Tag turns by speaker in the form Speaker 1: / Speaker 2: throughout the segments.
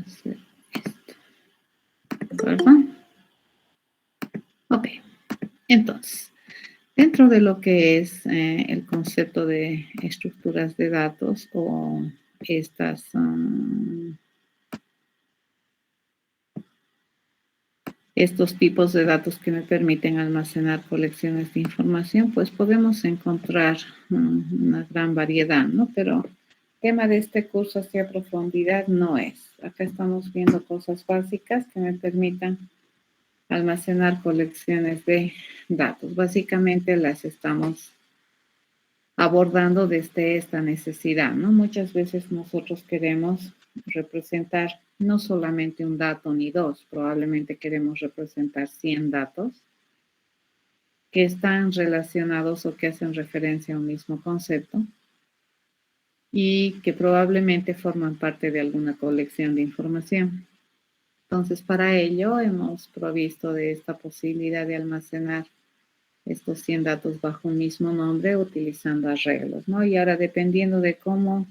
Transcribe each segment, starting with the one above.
Speaker 1: hacer esto. ¿De acuerdo? Ok. Entonces, dentro de lo que es el concepto de estructuras de datos o estas estos tipos de datos que me permiten almacenar colecciones de información, pues podemos encontrar una gran variedad, ¿no? Pero el tema de este curso hacia profundidad no es. Acá estamos viendo cosas básicas que me permitan almacenar colecciones de datos. Básicamente las estamos abordando desde esta necesidad, ¿no? Muchas veces nosotros queremos representar no solamente un dato ni dos, probablemente queremos representar 100 datos que están relacionados o que hacen referencia a un mismo concepto y que probablemente forman parte de alguna colección de información. Entonces, para ello hemos provisto de esta posibilidad de almacenar estos 100 datos bajo un mismo nombre utilizando arreglos, ¿no? Y ahora, dependiendo de cómo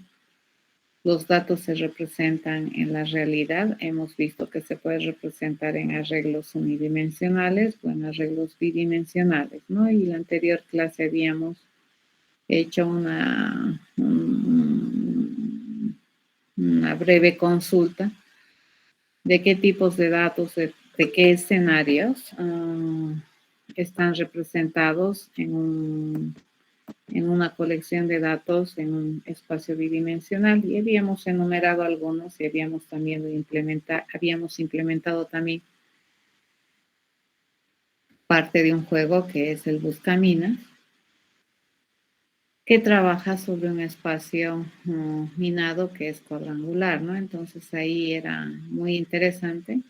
Speaker 1: los datos se representan en la realidad, hemos visto que se puede representar en arreglos unidimensionales o en arreglos bidimensionales, ¿no? Y en la anterior clase habíamos hecho una breve consulta de qué tipos de datos, de qué escenarios están representados en una colección de datos en un espacio bidimensional, y habíamos enumerado algunos y habíamos implementado también parte de un juego que es el Buscaminas, que trabaja sobre un espacio minado que es cuadrangular, ¿no? Entonces ahí era muy interesante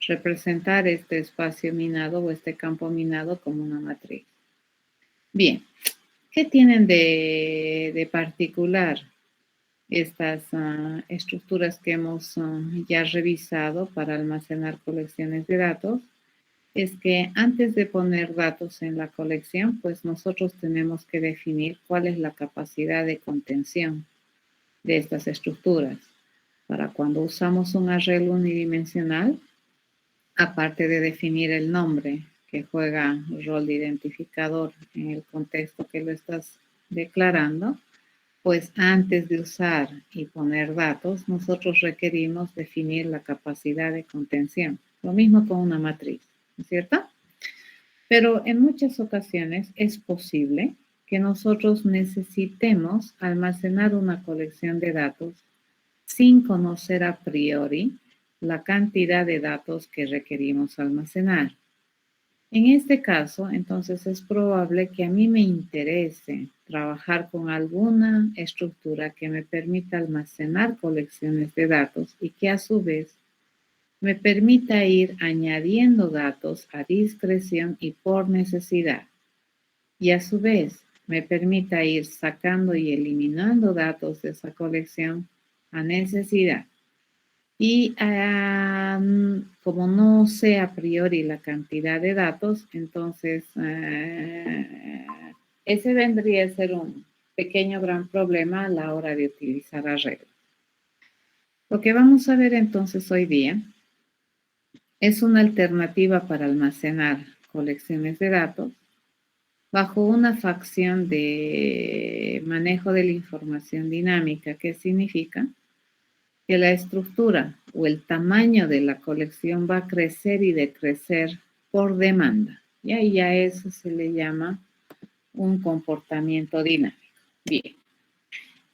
Speaker 1: representar este espacio minado o este campo minado como una matriz. Bien, ¿qué tienen de particular estas estructuras que hemos ya revisado para almacenar colecciones de datos? Es que antes de poner datos en la colección, pues nosotros tenemos que definir cuál es la capacidad de contención de estas estructuras. Para cuando usamos un arreglo unidimensional, aparte de definir el nombre que juega el rol de identificador en el contexto que lo estás declarando, pues antes de usar y poner datos, nosotros requerimos definir la capacidad de contención. Lo mismo con una matriz, ¿no es cierto? Pero en muchas ocasiones es posible que nosotros necesitemos almacenar una colección de datos sin conocer a priori la cantidad de datos que requerimos almacenar. En este caso, entonces es probable que a mí me interese trabajar con alguna estructura que me permita almacenar colecciones de datos y que a su vez me permita ir añadiendo datos a discreción y por necesidad. Y a su vez me permita ir sacando y eliminando datos de esa colección a necesidad. Y como no sé a priori la cantidad de datos, entonces ese vendría a ser un pequeño gran problema a la hora de utilizar arreglos. Lo que vamos a ver entonces hoy día es una alternativa para almacenar colecciones de datos bajo una facción de manejo de la información dinámica. ¿Qué significa? Que la estructura o el tamaño de la colección va a crecer y decrecer por demanda. Y ahí a eso se le llama un comportamiento dinámico. Bien.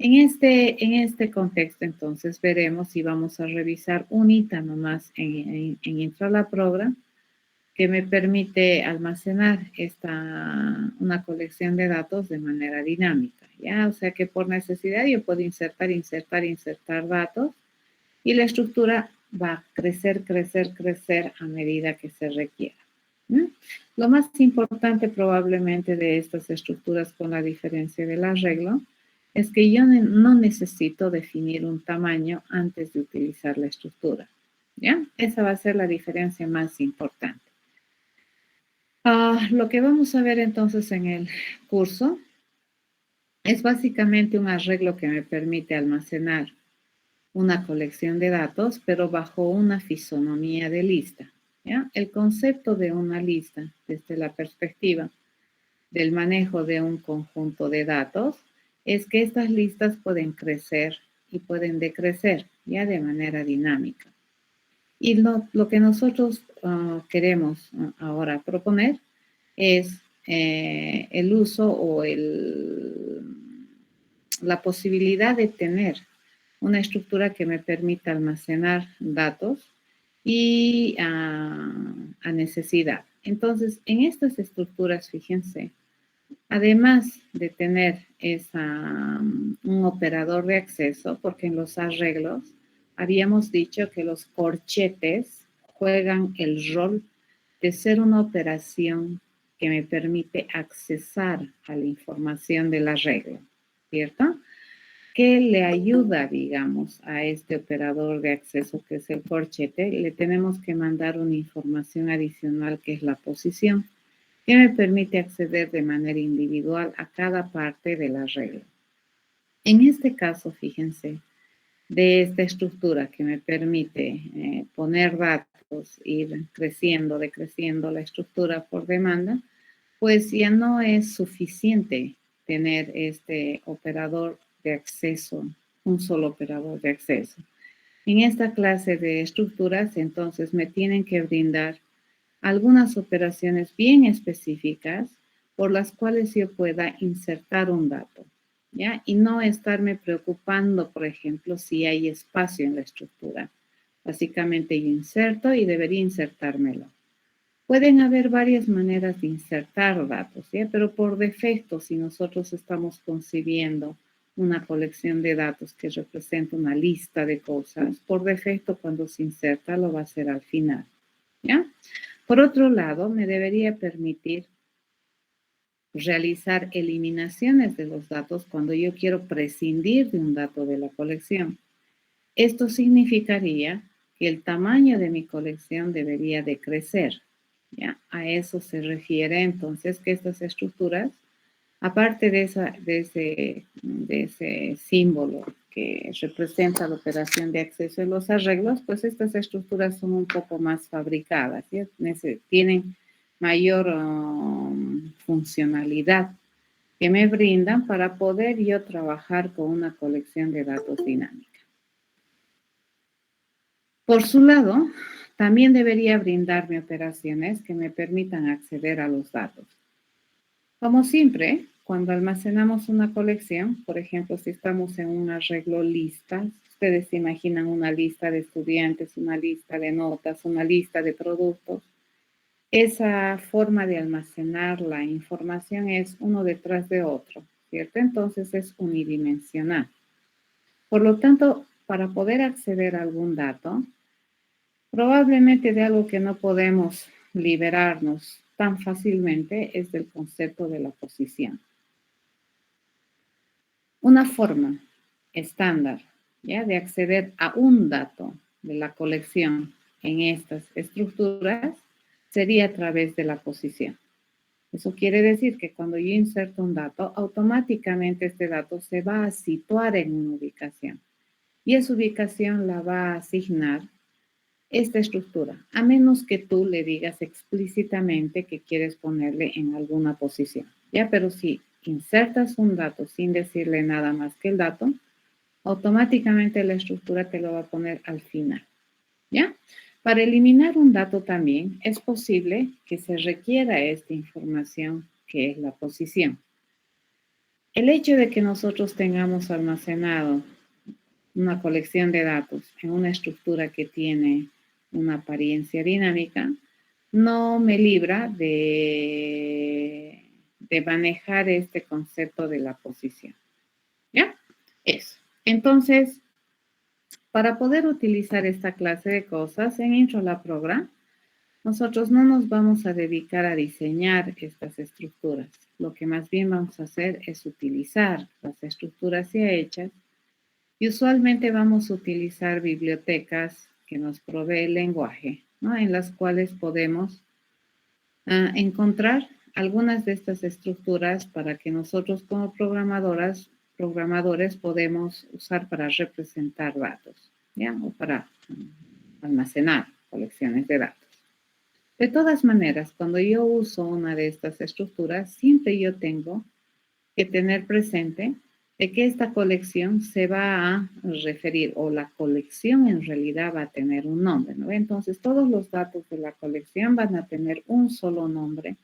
Speaker 1: En este contexto, entonces, veremos y vamos a revisar un ítem nomás en Intrala Program que me permite almacenar una colección de datos de manera dinámica, ¿ya? O sea que por necesidad yo puedo insertar datos y la estructura va a crecer a medida que se requiera. Lo más importante probablemente de estas estructuras, con la diferencia del arreglo, es que yo no necesito definir un tamaño antes de utilizar la estructura, ¿ya? Esa va a ser la diferencia más importante. Lo que vamos a ver entonces en el curso es básicamente un arreglo que me permite almacenar una colección de datos, pero bajo una fisonomía de lista. ¿Ya? El concepto de una lista, desde la perspectiva del manejo de un conjunto de datos, es que estas listas pueden crecer y pueden decrecer, ya de manera dinámica. Y lo que nosotros queremos ahora proponer es el uso o la posibilidad de tener una estructura que me permita almacenar datos y a necesidad. Entonces, en estas estructuras, fíjense, además de tener un operador de acceso, porque en los arreglos habíamos dicho que los corchetes juegan el rol de ser una operación que me permite accesar a la información del arreglo, ¿cierto? Que le ayuda, digamos, a este operador de acceso que es el corchete, le tenemos que mandar una información adicional que es la posición, que me permite acceder de manera individual a cada parte de la regla. En este caso, fíjense, de esta estructura que me permite poner datos, ir creciendo, decreciendo la estructura por demanda, pues ya no es suficiente tener este operador de acceso, un solo operador de acceso. En esta clase de estructuras, entonces, me tienen que brindar algunas operaciones bien específicas por las cuales yo pueda insertar un dato, ¿ya? Y no estarme preocupando, por ejemplo, si hay espacio en la estructura. Básicamente yo inserto y debería insertármelo. Pueden haber varias maneras de insertar datos, ¿ya? Pero por defecto, si nosotros estamos concibiendo una colección de datos que representa una lista de cosas, por defecto cuando se inserta lo va a hacer al final, ¿ya? Por otro lado, me debería permitir realizar eliminaciones de los datos cuando yo quiero prescindir de un dato de la colección. Esto significaría que el tamaño de mi colección debería decrecer. ¿Ya? A eso se refiere entonces que estas estructuras, aparte de ese símbolo que representa la operación de acceso en los arreglos, pues estas estructuras son un poco más fabricadas, ¿sí? Tienen mayor funcionalidad que me brindan para poder yo trabajar con una colección de datos dinámica. Por su lado, también debería brindarme operaciones que me permitan acceder a los datos. Como siempre, cuando almacenamos una colección, por ejemplo, si estamos en un arreglo lista, ustedes se imaginan una lista de estudiantes, una lista de notas, una lista de productos. Esa forma de almacenar la información es uno detrás de otro, ¿cierto? Entonces es unidimensional. Por lo tanto, para poder acceder a algún dato, probablemente de algo que no podemos liberarnos tan fácilmente es del concepto de la posición. Una forma estándar, ¿ya?, de acceder a un dato de la colección en estas estructuras sería a través de la posición. Eso quiere decir que cuando yo inserto un dato, automáticamente este dato se va a situar en una ubicación y esa ubicación la va a asignar esta estructura, a menos que tú le digas explícitamente que quieres ponerle en alguna posición, ¿ya? Pero si insertas un dato sin decirle nada más que el dato, automáticamente la estructura te lo va a poner al final, ¿ya? Para eliminar un dato también es posible que se requiera esta información que es la posición. El hecho de que nosotros tengamos almacenado una colección de datos en una estructura que tiene una apariencia dinámica, no me libra de manejar este concepto de la posición. ¿Ya? Eso. Entonces, para poder utilizar esta clase de cosas en IntroLab Program, nosotros no nos vamos a dedicar a diseñar estas estructuras. Lo que más bien vamos a hacer es utilizar las estructuras ya hechas y usualmente vamos a utilizar bibliotecas que nos provee el lenguaje, ¿no?, en las cuales podemos encontrar algunas de estas estructuras para que nosotros como programadoras programadores podemos usar para representar datos, ¿ya? O para almacenar colecciones de datos. De todas maneras, cuando yo uso una de estas estructuras, siempre yo tengo que tener presente de que esta colección se va a referir, o la colección en realidad va a tener un nombre, ¿no? Entonces, todos los datos de la colección van a tener un solo nombre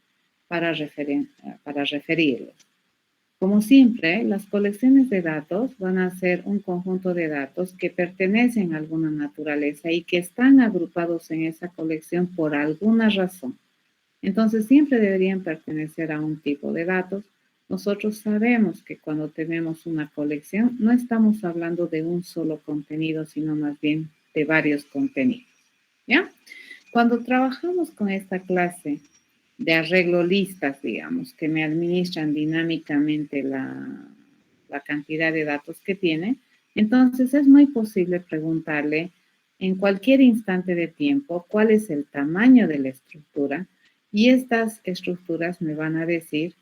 Speaker 1: para referirlos. Como siempre, las colecciones de datos van a ser un conjunto de datos que pertenecen a alguna naturaleza y que están agrupados en esa colección por alguna razón. Entonces, siempre deberían pertenecer a un tipo de datos. Nosotros sabemos que cuando tenemos una colección, no estamos hablando de un solo contenido, sino más bien de varios contenidos, ¿ya? Cuando trabajamos con esta clase de arreglo listas, digamos, que me administran dinámicamente la cantidad de datos que tiene, entonces es muy posible preguntarle en cualquier instante de tiempo cuál es el tamaño de la estructura, y estas estructuras me van a decir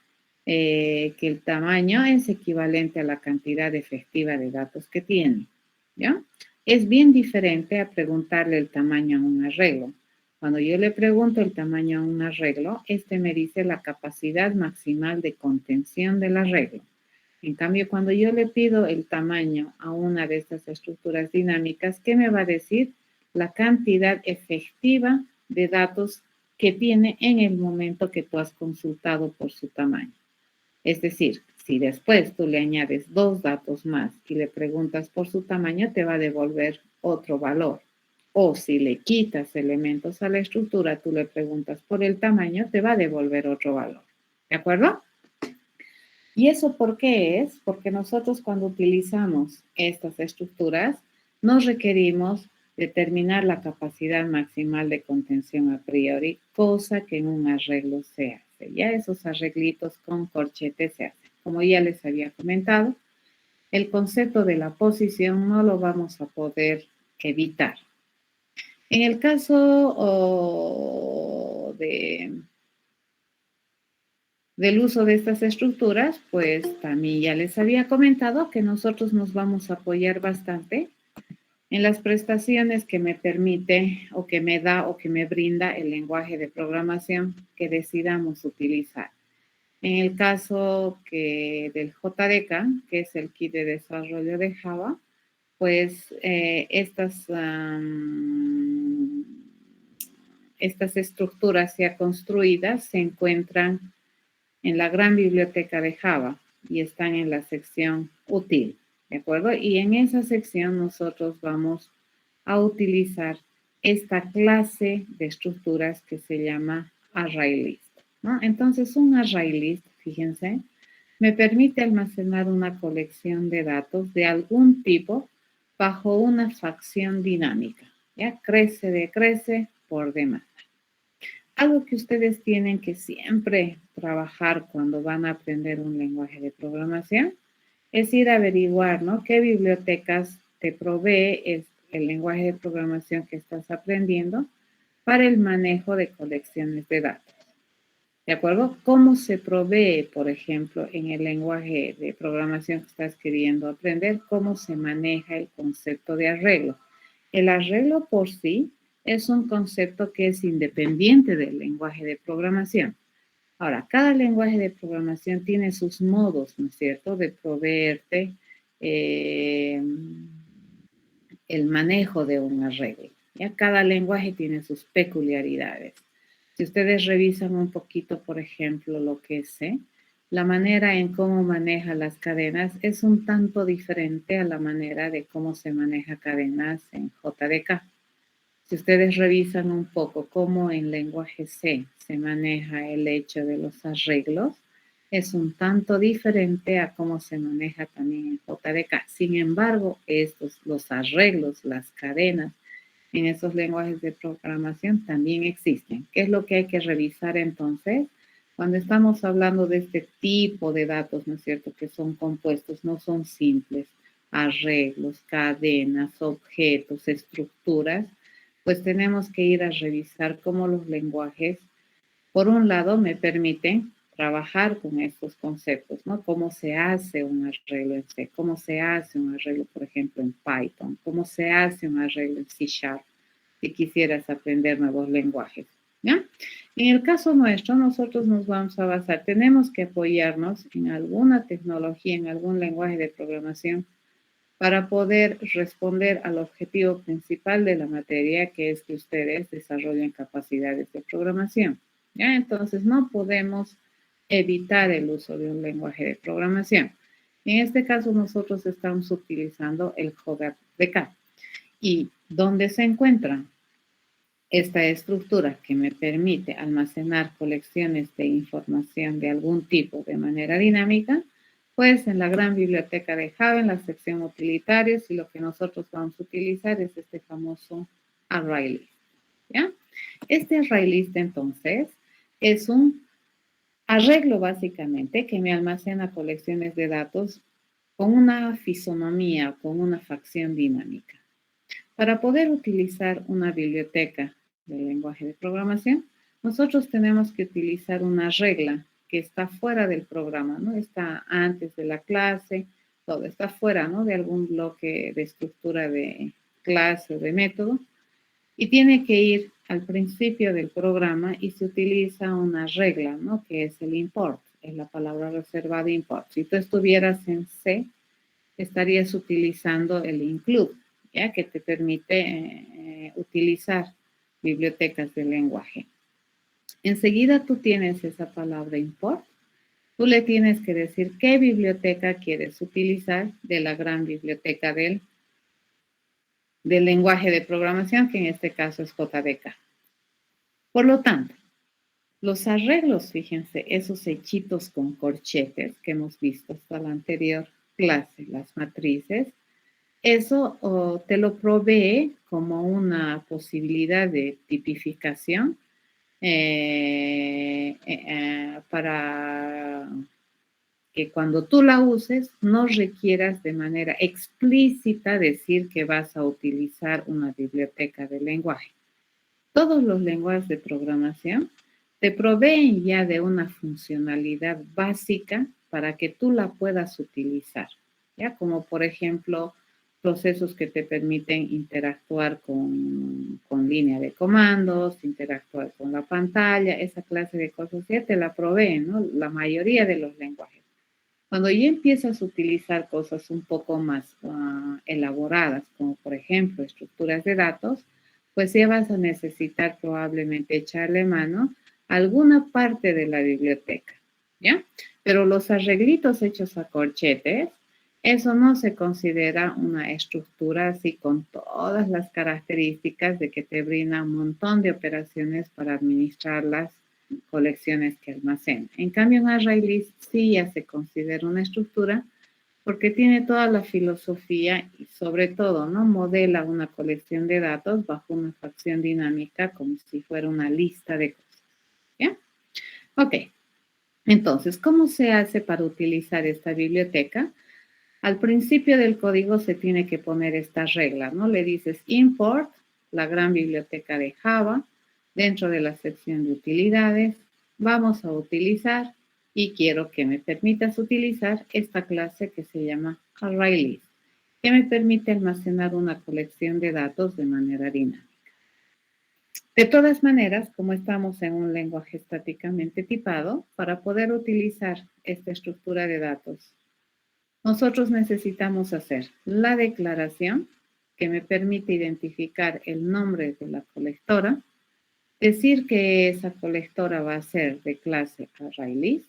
Speaker 1: que el tamaño es equivalente a la cantidad efectiva de datos que tiene, ¿ya? Es bien diferente a preguntarle el tamaño a un arreglo. Cuando yo le pregunto el tamaño a un arreglo, este me dice la capacidad maximal de contención del arreglo. En cambio, cuando yo le pido el tamaño a una de estas estructuras dinámicas, ¿qué me va a decir? La cantidad efectiva de datos que tiene en el momento que tú has consultado por su tamaño. Es decir, si después tú le añades 2 datos más y le preguntas por su tamaño, te va a devolver otro valor. O si le quitas elementos a la estructura, tú le preguntas por el tamaño, te va a devolver otro valor. ¿De acuerdo? ¿Y eso por qué es? Porque nosotros cuando utilizamos estas estructuras, nos requerimos determinar la capacidad maximal de contención a priori, cosa que en un arreglo se hace. Ya esos arreglitos con corchetes se hacen. Como ya les había comentado, el concepto de la posición no lo vamos a poder evitar. En el caso del uso de estas estructuras, pues también ya les había comentado que nosotros nos vamos a apoyar bastante en las prestaciones que me permite o que me da o que me brinda el lenguaje de programación que decidamos utilizar. En el caso del JDK, que es el kit de desarrollo de Java, pues estas estructuras ya construidas se encuentran en la gran biblioteca de Java y están en la sección útil, ¿de acuerdo? Y en esa sección nosotros vamos a utilizar esta clase de estructuras que se llama ArrayList, ¿no? Entonces, un ArrayList, fíjense, me permite almacenar una colección de datos de algún tipo bajo una facción dinámica, ¿ya? Crece, decrece por demanda. Algo que ustedes tienen que siempre trabajar cuando van a aprender un lenguaje de programación es ir a averiguar, ¿no? ¿Qué bibliotecas te provee el lenguaje de programación que estás aprendiendo para el manejo de colecciones de datos? ¿De acuerdo? ¿Cómo se provee, por ejemplo, en el lenguaje de programación que estás queriendo aprender, cómo se maneja el concepto de arreglo? El arreglo por sí es un concepto que es independiente del lenguaje de programación. Ahora, cada lenguaje de programación tiene sus modos, ¿no es cierto?, de proveerte el manejo de un arreglo. Ya cada lenguaje tiene sus peculiaridades. Si ustedes revisan un poquito, por ejemplo, lo que es C, la manera en cómo maneja las cadenas es un tanto diferente a la manera de cómo se maneja cadenas en JDK. Si ustedes revisan un poco cómo en lenguaje C se maneja el hecho de los arreglos, es un tanto diferente a cómo se maneja también en JDK. Sin embargo, los arreglos, las cadenas, en esos lenguajes de programación también existen. ¿Qué es lo que hay que revisar entonces? Cuando estamos hablando de este tipo de datos, ¿no es cierto?, que son compuestos, no son simples, arreglos, cadenas, objetos, estructuras, pues tenemos que ir a revisar cómo los lenguajes, por un lado, me permiten trabajar con estos conceptos, ¿no? Cómo se hace un arreglo en C, cómo se hace un arreglo, por ejemplo, en Python, cómo se hace un arreglo en C Sharp, si quisieras aprender nuevos lenguajes, ¿ya? En el caso nuestro, nosotros nos vamos a basar, tenemos que apoyarnos en alguna tecnología, en algún lenguaje de programación para poder responder al objetivo principal de la materia, que es que ustedes desarrollen capacidades de programación, ¿ya? Entonces, no podemos evitar el uso de un lenguaje de programación. En este caso, nosotros estamos utilizando el JDK. ¿Y dónde se encuentra esta estructura que me permite almacenar colecciones de información de algún tipo de manera dinámica? Pues en la gran biblioteca de Java, en la sección utilitarios, y lo que nosotros vamos a utilizar es este famoso array list, ¿ya? Este array list, entonces, es un arreglo básicamente que me almacena colecciones de datos con una fisonomía, con una facción dinámica. Para poder utilizar una biblioteca del lenguaje de programación, nosotros tenemos que utilizar una regla que está fuera del programa, ¿no? Está antes de la clase, todo está fuera, ¿no? De algún bloque de estructura de clase o de método, y tiene que ir al principio del programa y se utiliza una regla, ¿no? Que es el import, es la palabra reservada import. Si tú estuvieras en C, estarías utilizando el include, ¿ya? Que te permite utilizar bibliotecas de lenguaje. Enseguida tú tienes esa palabra import, tú le tienes que decir qué biblioteca quieres utilizar de la gran biblioteca del lenguaje de programación, que en este caso es JDK. Por lo tanto, los arreglos, fíjense, esos hechitos con corchetes que hemos visto hasta la anterior clase, las matrices, eso te lo provee como una posibilidad de tipificación para que cuando tú la uses no requieras de manera explícita decir que vas a utilizar una biblioteca de lenguaje. Todos los lenguajes de programación te proveen ya de una funcionalidad básica para que tú la puedas utilizar, ¿ya? Como por ejemplo, procesos que te permiten interactuar con línea de comandos, interactuar con la pantalla, esa clase de cosas ya te la proveen, ¿no? La mayoría de los lenguajes. Cuando ya empiezas a utilizar cosas un poco más elaboradas, como por ejemplo estructuras de datos, pues ya vas a necesitar probablemente echarle mano a alguna parte de la biblioteca, ¿ya? Pero los arreglitos hechos a corchetes, eso no se considera una estructura así con todas las características de que te brinda un montón de operaciones para administrar las colecciones que almacena. En cambio, un array list sí ya se considera una estructura porque tiene toda la filosofía y sobre todo, ¿no? Modela una colección de datos bajo una facción dinámica como si fuera una lista de cosas, ¿ya? Ok, entonces, ¿cómo se hace para utilizar esta biblioteca? Al principio del código se tiene que poner esta regla, ¿no? Le dices import, la gran biblioteca de Java, dentro de la sección de utilidades, vamos a utilizar y quiero que me permitas utilizar esta clase que se llama ArrayList, que me permite almacenar una colección de datos de manera dinámica. De todas maneras, como estamos en un lenguaje estáticamente tipado, para poder utilizar esta estructura de datos, nosotros necesitamos hacer la declaración que me permite identificar el nombre de la colectora, decir que esa colectora va a ser de clase ArrayList,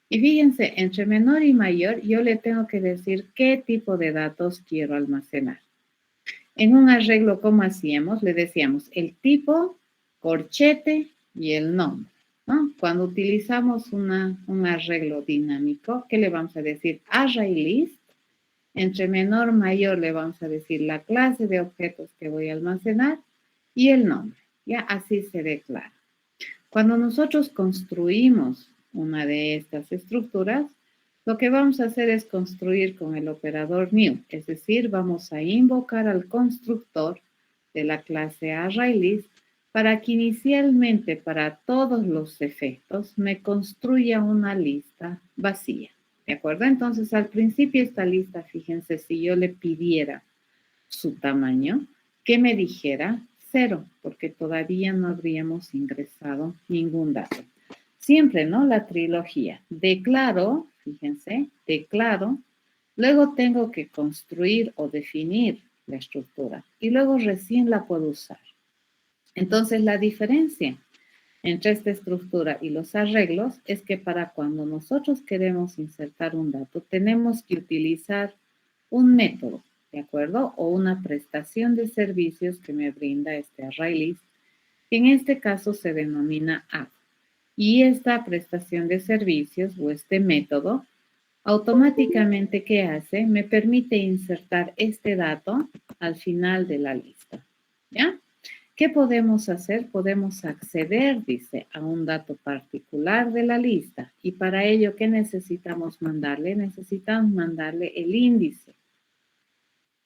Speaker 1: y fíjense, entre menor y mayor yo le tengo que decir qué tipo de datos quiero almacenar. En un arreglo, ¿cómo hacíamos? Le decíamos el tipo, corchete y el nombre, ¿no? Cuando utilizamos un arreglo dinámico, ¿qué le vamos a decir? ArrayList. Entre menor, mayor le vamos a decir la clase de objetos que voy a almacenar y el nombre. Ya así se declara. Cuando nosotros construimos una de estas estructuras, lo que vamos a hacer es construir con el operador new, es decir, vamos a invocar al constructor de la clase ArrayList para que inicialmente para todos los efectos me construya una lista vacía. ¿De acuerdo? Entonces, al principio esta lista, fíjense, si yo le pidiera su tamaño, que me dijera 0, porque todavía no habríamos ingresado ningún dato. Siempre, ¿no? La trilogía. Declaro, fíjense, declaro, luego tengo que construir o definir la estructura y luego recién la puedo usar. Entonces, la diferencia entre esta estructura y los arreglos es que para cuando nosotros queremos insertar un dato, tenemos que utilizar un método, ¿de acuerdo? O una prestación de servicios que me brinda este ArrayList, que en este caso se denomina add. Y esta prestación de servicios o este método, automáticamente, ¿qué hace? Me permite insertar este dato al final de la lista, ¿ya? ¿Qué podemos hacer? Podemos acceder, dice, a un dato particular de la lista. Y para ello, ¿qué necesitamos mandarle? Necesitamos mandarle el índice,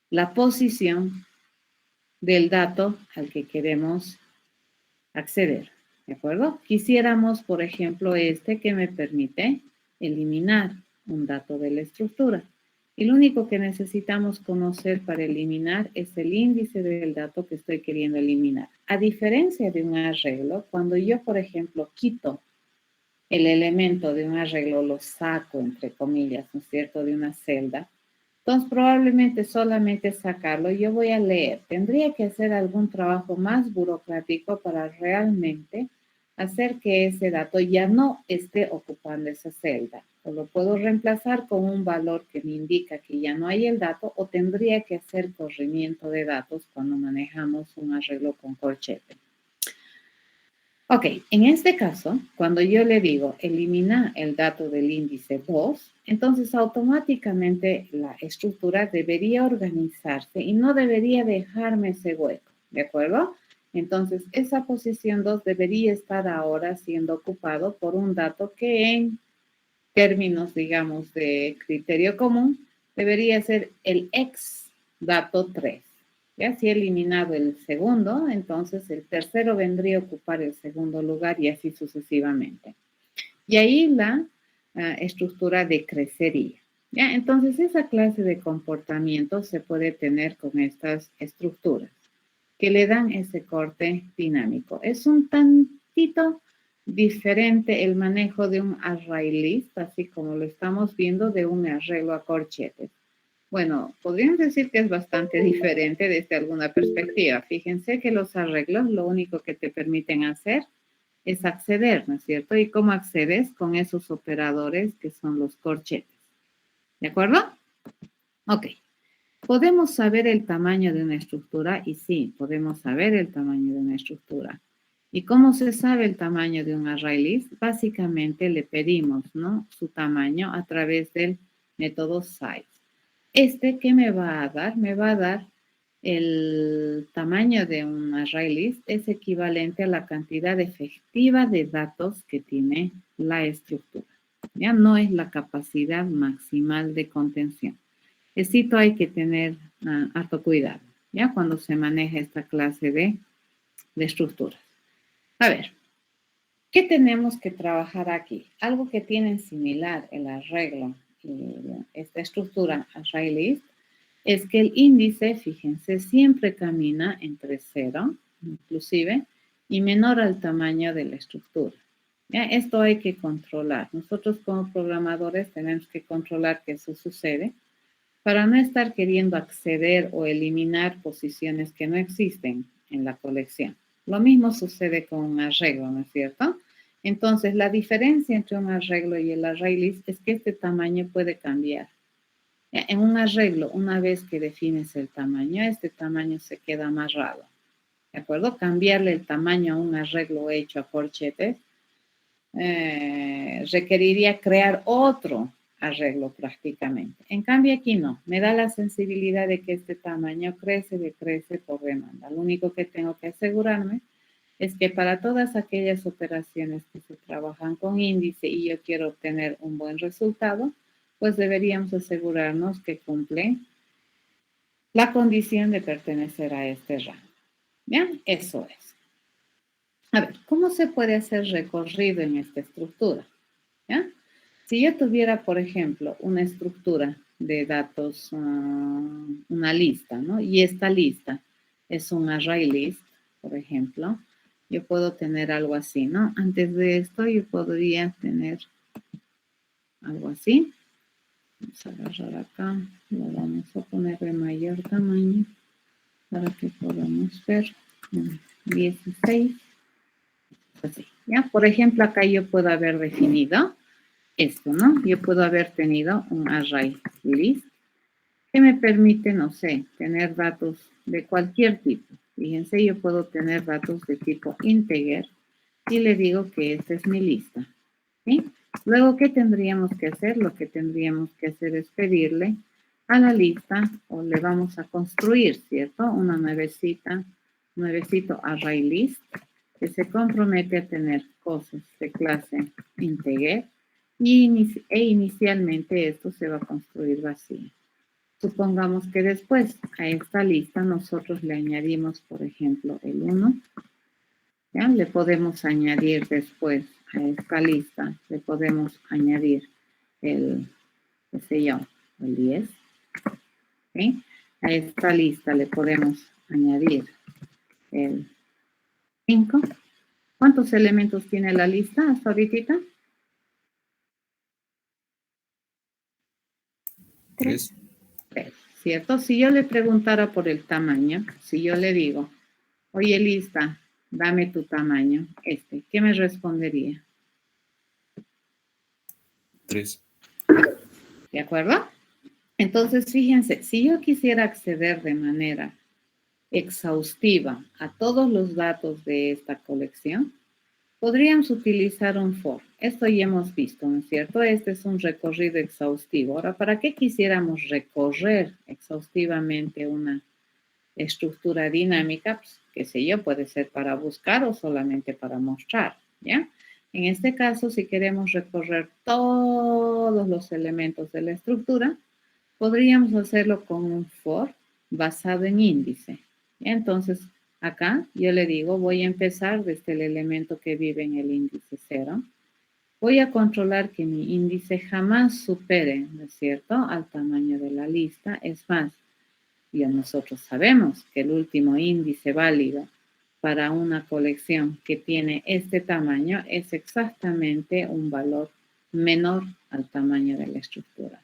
Speaker 1: la posición del dato al que queremos acceder. ¿De acuerdo? Quisiéramos, por ejemplo, este que me permite eliminar un dato de la estructura. Y lo único que necesitamos conocer para eliminar es el índice del dato que estoy queriendo eliminar. A diferencia de un arreglo, cuando yo, por ejemplo, quito el elemento de un arreglo, lo saco, entre comillas, ¿no es cierto?, de una celda, entonces probablemente solamente sacarlo yo voy a leer. Tendría que hacer algún trabajo más burocrático para realmente hacer que ese dato ya no esté ocupando esa celda. O lo puedo reemplazar con un valor que me indica que ya no hay el dato, o tendría que hacer corrimiento de datos cuando manejamos un arreglo con corchete. Ok, en este caso, cuando yo le digo elimina el dato del índice 2, entonces automáticamente la estructura debería organizarse y no debería dejarme ese hueco, ¿de acuerdo? Entonces, esa posición 2 debería estar ahora siendo ocupado por un dato que en términos, digamos, de criterio común, debería ser el ex dato 3. Ya si he eliminado el segundo, entonces el tercero vendría a ocupar el segundo lugar y así sucesivamente. Y ahí la estructura decrecería. ¿Ya? Entonces esa clase de comportamiento se puede tener con estas estructuras que le dan ese corte dinámico. Es un tantito diferente el manejo de un ArrayList, así como lo estamos viendo de un arreglo a corchetes. Bueno, podrían decir que es bastante diferente desde alguna perspectiva. Fíjense que los arreglos lo único que te permiten hacer es acceder, ¿no es cierto? ¿Y cómo accedes? Con esos operadores que son los corchetes. ¿De acuerdo? Ok. ¿Podemos saber el tamaño de una estructura? Y sí, podemos saber el tamaño de una estructura. ¿Y cómo se sabe el tamaño de un ArrayList? Básicamente le pedimos, ¿no?, su tamaño a través del método size. ¿Qué me va a dar? Me va a dar el tamaño de un ArrayList, es equivalente a la cantidad efectiva de datos que tiene la estructura. Ya no es la capacidad maximal de contención. Esto hay que tener harto cuidado, ¿ya? Cuando se maneja esta clase de estructuras. A ver, ¿qué tenemos que trabajar aquí? Algo que tienen similar el arreglo y esta estructura ArrayList es que el índice, fíjense, siempre camina entre 0, inclusive, y menor al tamaño de la estructura. ¿Ya? Esto hay que controlar. Nosotros como programadores tenemos que controlar que eso sucede para no estar queriendo acceder o eliminar posiciones que no existen en la colección. Lo mismo sucede con un arreglo, ¿no es cierto? Entonces, la diferencia entre un arreglo y el ArrayList es que este tamaño puede cambiar. En un arreglo, una vez que defines el tamaño, este tamaño se queda amarrado. ¿De acuerdo? Cambiarle el tamaño a un arreglo hecho a corchetes requeriría crear otro arreglo prácticamente. En cambio aquí no, me da la sensibilidad de que este tamaño crece, decrece por demanda. Lo único que tengo que asegurarme es que para todas aquellas operaciones que se trabajan con índice y yo quiero obtener un buen resultado, pues deberíamos asegurarnos que cumplen la condición de pertenecer a este rango. ¿Bien? Eso es. A ver, ¿cómo se puede hacer recorrido en esta estructura? ¿Ya? Si yo tuviera, por ejemplo, una estructura de datos, una lista, ¿no? Y esta lista es un array list, por ejemplo, yo puedo tener algo así, ¿no? Antes de esto yo podría tener algo así. Vamos a agarrar acá, lo vamos a poner de mayor tamaño para que podamos ver. 16, así, ¿ya? Por ejemplo, acá yo puedo haber definido esto, ¿no? Yo puedo haber tenido un array list que me permite, no sé, tener datos de cualquier tipo. Fíjense, yo puedo tener datos de tipo integer y le digo que esta es mi lista, ¿sí? Luego, ¿qué tendríamos que hacer? Lo que tendríamos que hacer es pedirle a la lista, o le vamos a construir, ¿cierto? Una nuevecito array list, que se compromete a tener cosas de clase integer, e inicialmente esto se va a construir vacío. Supongamos que después a esta lista nosotros le añadimos, por ejemplo, el 1. ¿Ya? Le podemos añadir después a esta lista, le podemos añadir el, qué sé yo, el 10. ¿Sí? A esta lista le podemos añadir el 5. ¿Cuántos elementos tiene la lista hasta ahorita?
Speaker 2: 3.
Speaker 1: ¿Cierto? Si yo le preguntara por el tamaño, si yo le digo, oye, lista, dame tu tamaño, ¿qué me respondería?
Speaker 2: 3.
Speaker 1: ¿De acuerdo? Entonces, fíjense, si yo quisiera acceder de manera exhaustiva a todos los datos de esta colección, podríamos utilizar un for. Esto ya hemos visto, ¿no es cierto? Este es un recorrido exhaustivo. Ahora, ¿para qué quisiéramos recorrer exhaustivamente una estructura dinámica? Pues, qué sé yo, puede ser para buscar o solamente para mostrar, ¿ya? En este caso, si queremos recorrer todos los elementos de la estructura, podríamos hacerlo con un for basado en índice. Entonces, acá yo le digo, voy a empezar desde el elemento que vive en el índice 0. Voy a controlar que mi índice jamás supere, ¿no es cierto?, al tamaño de la lista. Es más, ya nosotros sabemos que el último índice válido para una colección que tiene este tamaño es exactamente un valor menor al tamaño de la estructura.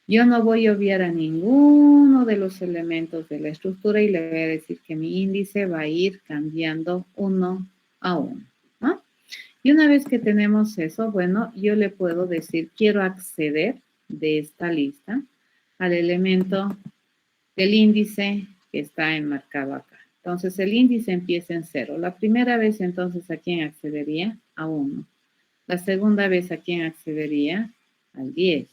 Speaker 1: Yo no voy a obviar a ninguno de los elementos de la estructura y le voy a decir que mi índice va a ir cambiando uno a uno, ¿no? Y una vez que tenemos eso, bueno, yo le puedo decir, quiero acceder de esta lista al elemento del índice que está enmarcado acá. Entonces, el índice empieza en 0. La primera vez, entonces, ¿a quién accedería? A 1. La segunda vez, ¿a quién accedería? Al 10.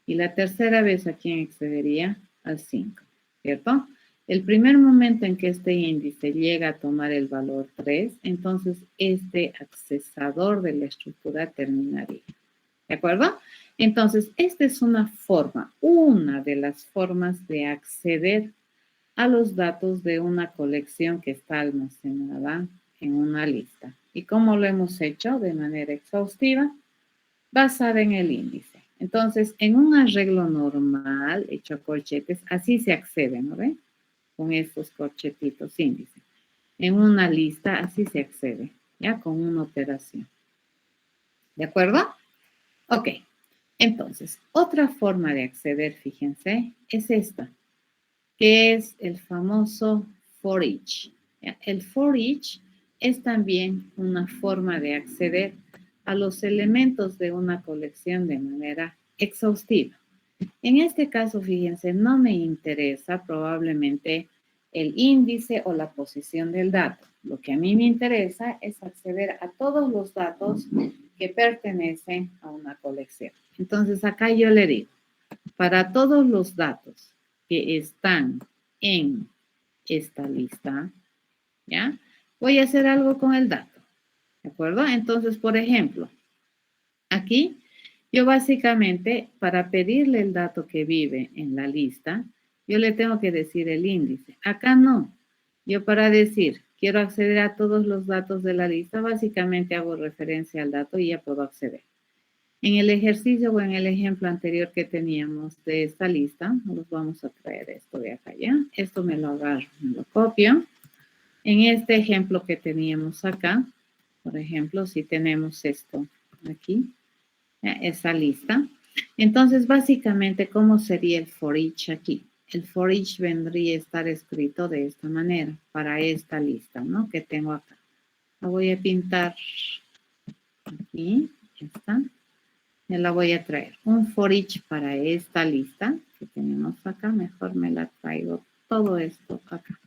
Speaker 1: Y la tercera vez, ¿a quién accedería? Al 5, ¿cierto? El primer momento en que este índice llega a tomar el valor 3, entonces este accesador de la estructura terminaría. ¿De acuerdo? Entonces, esta es una de las formas de acceder a los datos de una colección que está almacenada en una lista. ¿Y cómo lo hemos hecho? De manera exhaustiva, basada en el índice. Entonces, en un arreglo normal, hecho a corchetes, así se accede, ¿no ven? Con estos corchetitos índice. En una lista, así se accede, ¿ya? Con una operación. ¿De acuerdo? Ok. Entonces, otra forma de acceder, fíjense, es esta, que es el famoso for each. ¿Ya? El for each es también una forma de acceder a los elementos de una colección de manera exhaustiva. En este caso, fíjense, no me interesa probablemente el índice o la posición del dato. Lo que a mí me interesa es acceder a todos los datos que pertenecen a una colección. Entonces, acá yo le digo, para todos los datos que están en esta lista, ¿ya? Voy a hacer algo con el dato, ¿de acuerdo? Entonces, por ejemplo, aquí yo básicamente, para pedirle el dato que vive en la lista, yo le tengo que decir el índice. Acá no. Yo para decir, quiero acceder a todos los datos de la lista, básicamente hago referencia al dato y ya puedo acceder. En el ejercicio o en el ejemplo anterior que teníamos de esta lista, nos vamos a traer esto de acá, ¿ya? Esto me lo agarro, me lo copio. En este ejemplo que teníamos acá, por ejemplo, si tenemos esto aquí, ¿ya? Esa lista. Entonces, básicamente, ¿cómo sería el for each aquí? El for each vendría a estar escrito de esta manera, para esta lista, ¿no? Que tengo acá. La voy a pintar aquí, ya está. Me la voy a traer. Un for each para esta lista que tenemos acá. Mejor me la traigo todo esto acá.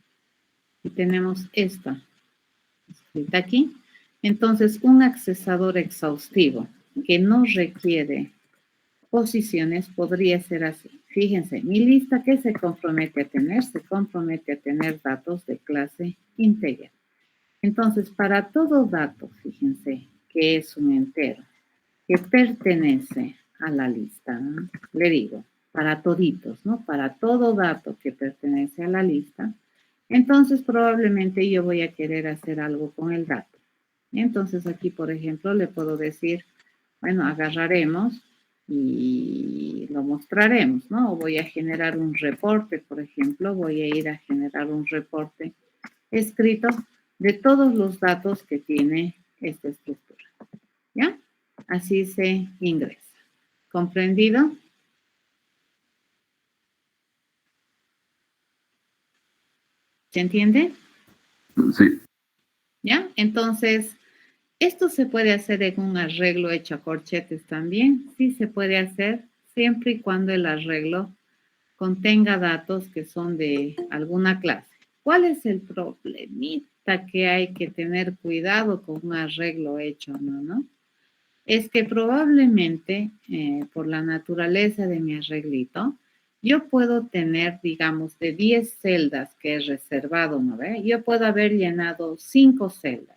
Speaker 1: Y tenemos esta escrita aquí. Entonces, un accesador exhaustivo que no requiere posiciones podría ser así. Fíjense, mi lista que se compromete a tener, se compromete a tener datos de clase integer. Entonces, para todo dato, fíjense que es un entero, que pertenece a la lista, ¿no? Le digo, para toditos, ¿no? Para todo dato que pertenece a la lista, entonces probablemente yo voy a querer hacer algo con el dato. Entonces aquí, por ejemplo, le puedo decir, bueno, agarraremos y lo mostraremos, ¿no? O voy a generar un reporte, por ejemplo, voy a ir a generar un reporte escrito de todos los datos que tiene esta estructura, ¿ya? Así se ingresa. ¿Comprendido? ¿Se entiende?
Speaker 2: Sí.
Speaker 1: ¿Ya? Entonces, ¿esto se puede hacer en un arreglo hecho a corchetes también? Sí se puede hacer, siempre y cuando el arreglo contenga datos que son de alguna clase. ¿Cuál es el problemita que hay que tener cuidado con un arreglo hecho a mano? Es que probablemente, por la naturaleza de mi arreglito, yo puedo tener, digamos, de 10 celdas que es reservado, ¿no ve? Yo puedo haber llenado 5 celdas.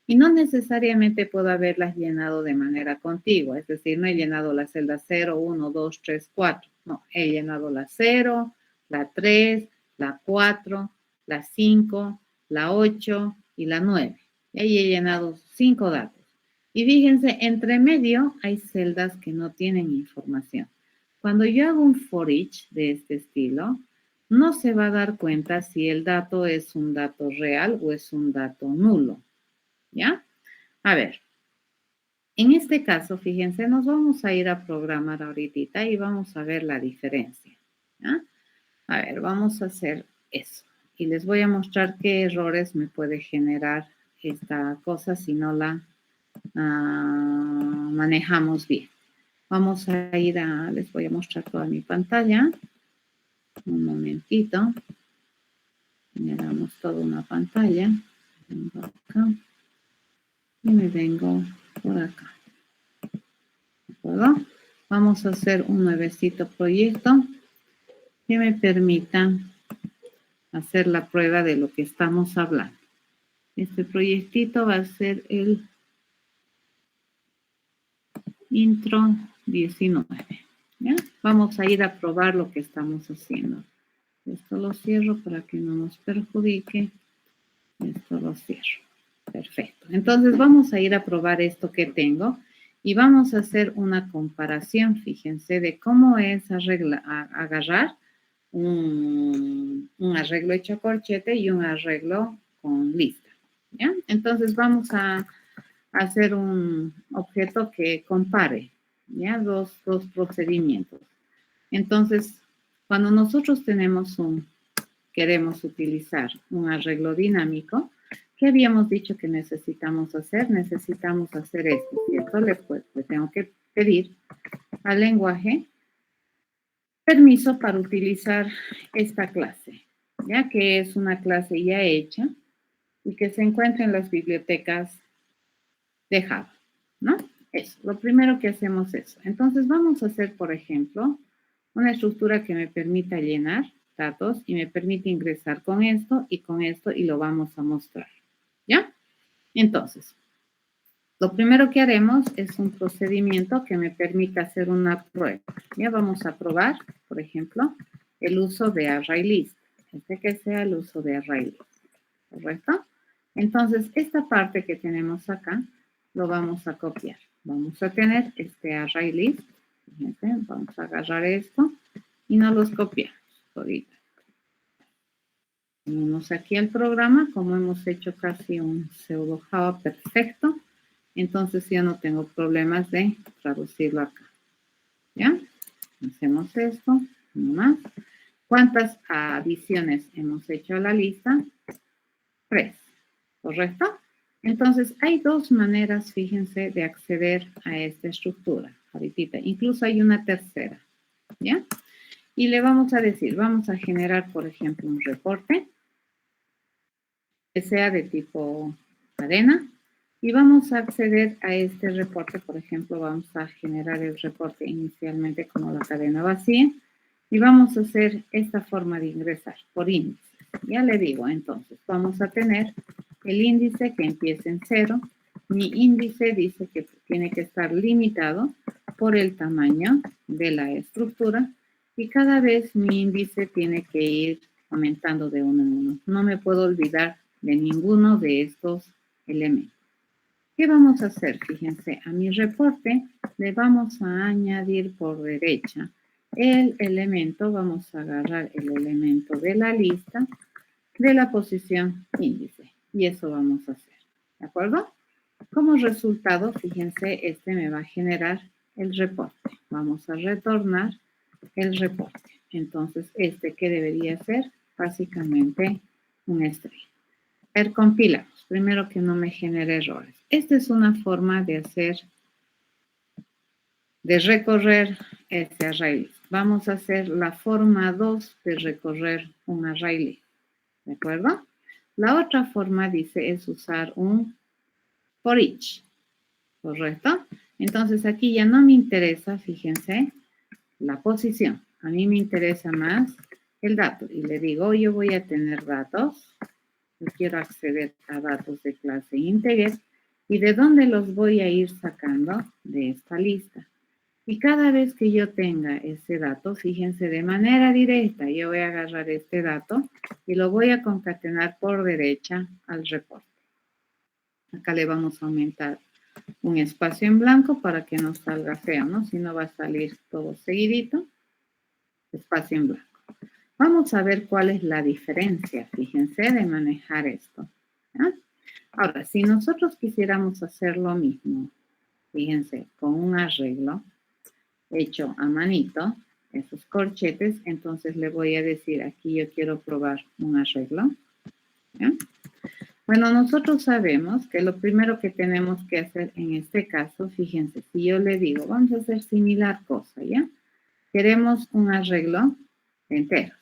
Speaker 1: Y no necesariamente puedo haberlas llenado de manera contigua, es decir, no he llenado la celda 0, 1, 2, 3, 4. No, he llenado la 0, la 3, la 4, la 5, la 8 y la 9. Y ahí he llenado 5 datos. Y fíjense, entre medio hay celdas que no tienen información. Cuando yo hago un for each de este estilo, no se va a dar cuenta si el dato es un dato real o es un dato nulo. ¿Ya? A ver, en este caso, fíjense, nos vamos a ir a programar ahorita y vamos a ver la diferencia. ¿Ya? A ver, vamos a hacer eso. Y les voy a mostrar qué errores me puede generar esta cosa si no la manejamos bien. Vamos a ir a, les voy a mostrar toda mi pantalla. Un momentito. Generamos toda una pantalla. Vengo acá. Y me vengo por acá. ¿De acuerdo? Vamos a hacer un nuevecito proyecto que me permita hacer la prueba de lo que estamos hablando. Este proyectito va a ser el intro 19. ¿Ya? Vamos a ir a probar lo que estamos haciendo. Esto lo cierro para que no nos perjudique. Esto lo cierro. Perfecto. Entonces vamos a ir a probar esto que tengo y vamos a hacer una comparación, fíjense, de cómo es agarrar un arreglo hecho a corchete y un arreglo con lista. ¿Ya? Entonces vamos a hacer un objeto que compare, ¿ya? Dos procedimientos. Entonces, cuando nosotros queremos utilizar un arreglo dinámico, ¿qué habíamos dicho que necesitamos hacer? Necesitamos hacer esto, ¿cierto? Le tengo que pedir al lenguaje permiso para utilizar esta clase, ya que es una clase ya hecha y que se encuentra en las bibliotecas de Java, ¿no? Eso, lo primero que hacemos es eso. Entonces vamos a hacer, por ejemplo, una estructura que me permita llenar datos y me permite ingresar con esto y lo vamos a mostrar, ¿ya? Entonces, lo primero que haremos es un procedimiento que me permita hacer una prueba. Ya vamos a probar, por ejemplo, el uso de ArrayList. Que sea el uso de ArrayList, ¿correcto? Entonces, esta parte que tenemos acá, lo vamos a copiar. Vamos a tener este array list. Fíjense, vamos a agarrar esto y nos los copiamos ahorita. Tenemos aquí el programa, como hemos hecho casi un pseudo Java perfecto, entonces ya no tengo problemas de traducirlo acá. ¿Ya? Hacemos esto, más. ¿Cuántas adiciones hemos hecho a la lista? 3, ¿correcto? Entonces, hay dos maneras, fíjense, de acceder a esta estructura. Ahorita, incluso hay una tercera, ¿ya? Y le vamos a decir, vamos a generar, por ejemplo, un reporte que sea de tipo cadena y vamos a acceder a este reporte. Por ejemplo, vamos a generar el reporte inicialmente como la cadena vacía y vamos a hacer esta forma de ingresar por índice. Ya le digo, entonces, vamos a tener el índice que empieza en 0. Mi índice dice que tiene que estar limitado por el tamaño de la estructura y cada vez mi índice tiene que ir aumentando de uno en uno. No me puedo olvidar de ninguno de estos elementos. ¿Qué vamos a hacer? Fíjense, a mi reporte le vamos a añadir por derecha el elemento, vamos a agarrar el elemento de la lista de la posición índice. Y eso vamos a hacer. ¿De acuerdo? Como resultado, fíjense, este me va a generar el reporte. Vamos a retornar el reporte. Entonces, ¿qué debería ser? Básicamente, un string. A ver, compilamos. Primero que no me genere errores. Esta es una forma de recorrer este array list. Vamos a hacer la forma 2 de recorrer un array list. ¿De acuerdo? La otra forma, dice, es usar un for each. ¿Correcto? Entonces, aquí ya no me interesa, fíjense, la posición. A mí me interesa más el dato. Y le digo, yo voy a tener datos. Yo quiero acceder a datos de clase integer. ¿Y de dónde los voy a ir sacando? De esta lista. Y cada vez que yo tenga ese dato, fíjense, de manera directa, yo voy a agarrar este dato y lo voy a concatenar por derecha al reporte. Acá le vamos a aumentar un espacio en blanco para que no salga feo, ¿no? Si no va a salir todo seguidito. Espacio en blanco. Vamos a ver cuál es la diferencia, fíjense, de manejar esto. ¿Ya? Ahora, si nosotros quisiéramos hacer lo mismo, fíjense, con un arreglo hecho a manito, esos corchetes, entonces le voy a decir, aquí yo quiero probar un arreglo. ¿Ya? Bueno, nosotros sabemos que lo primero que tenemos que hacer en este caso, fíjense, si yo le digo, vamos a hacer similar cosa, ¿ya? Queremos un arreglo de enteros.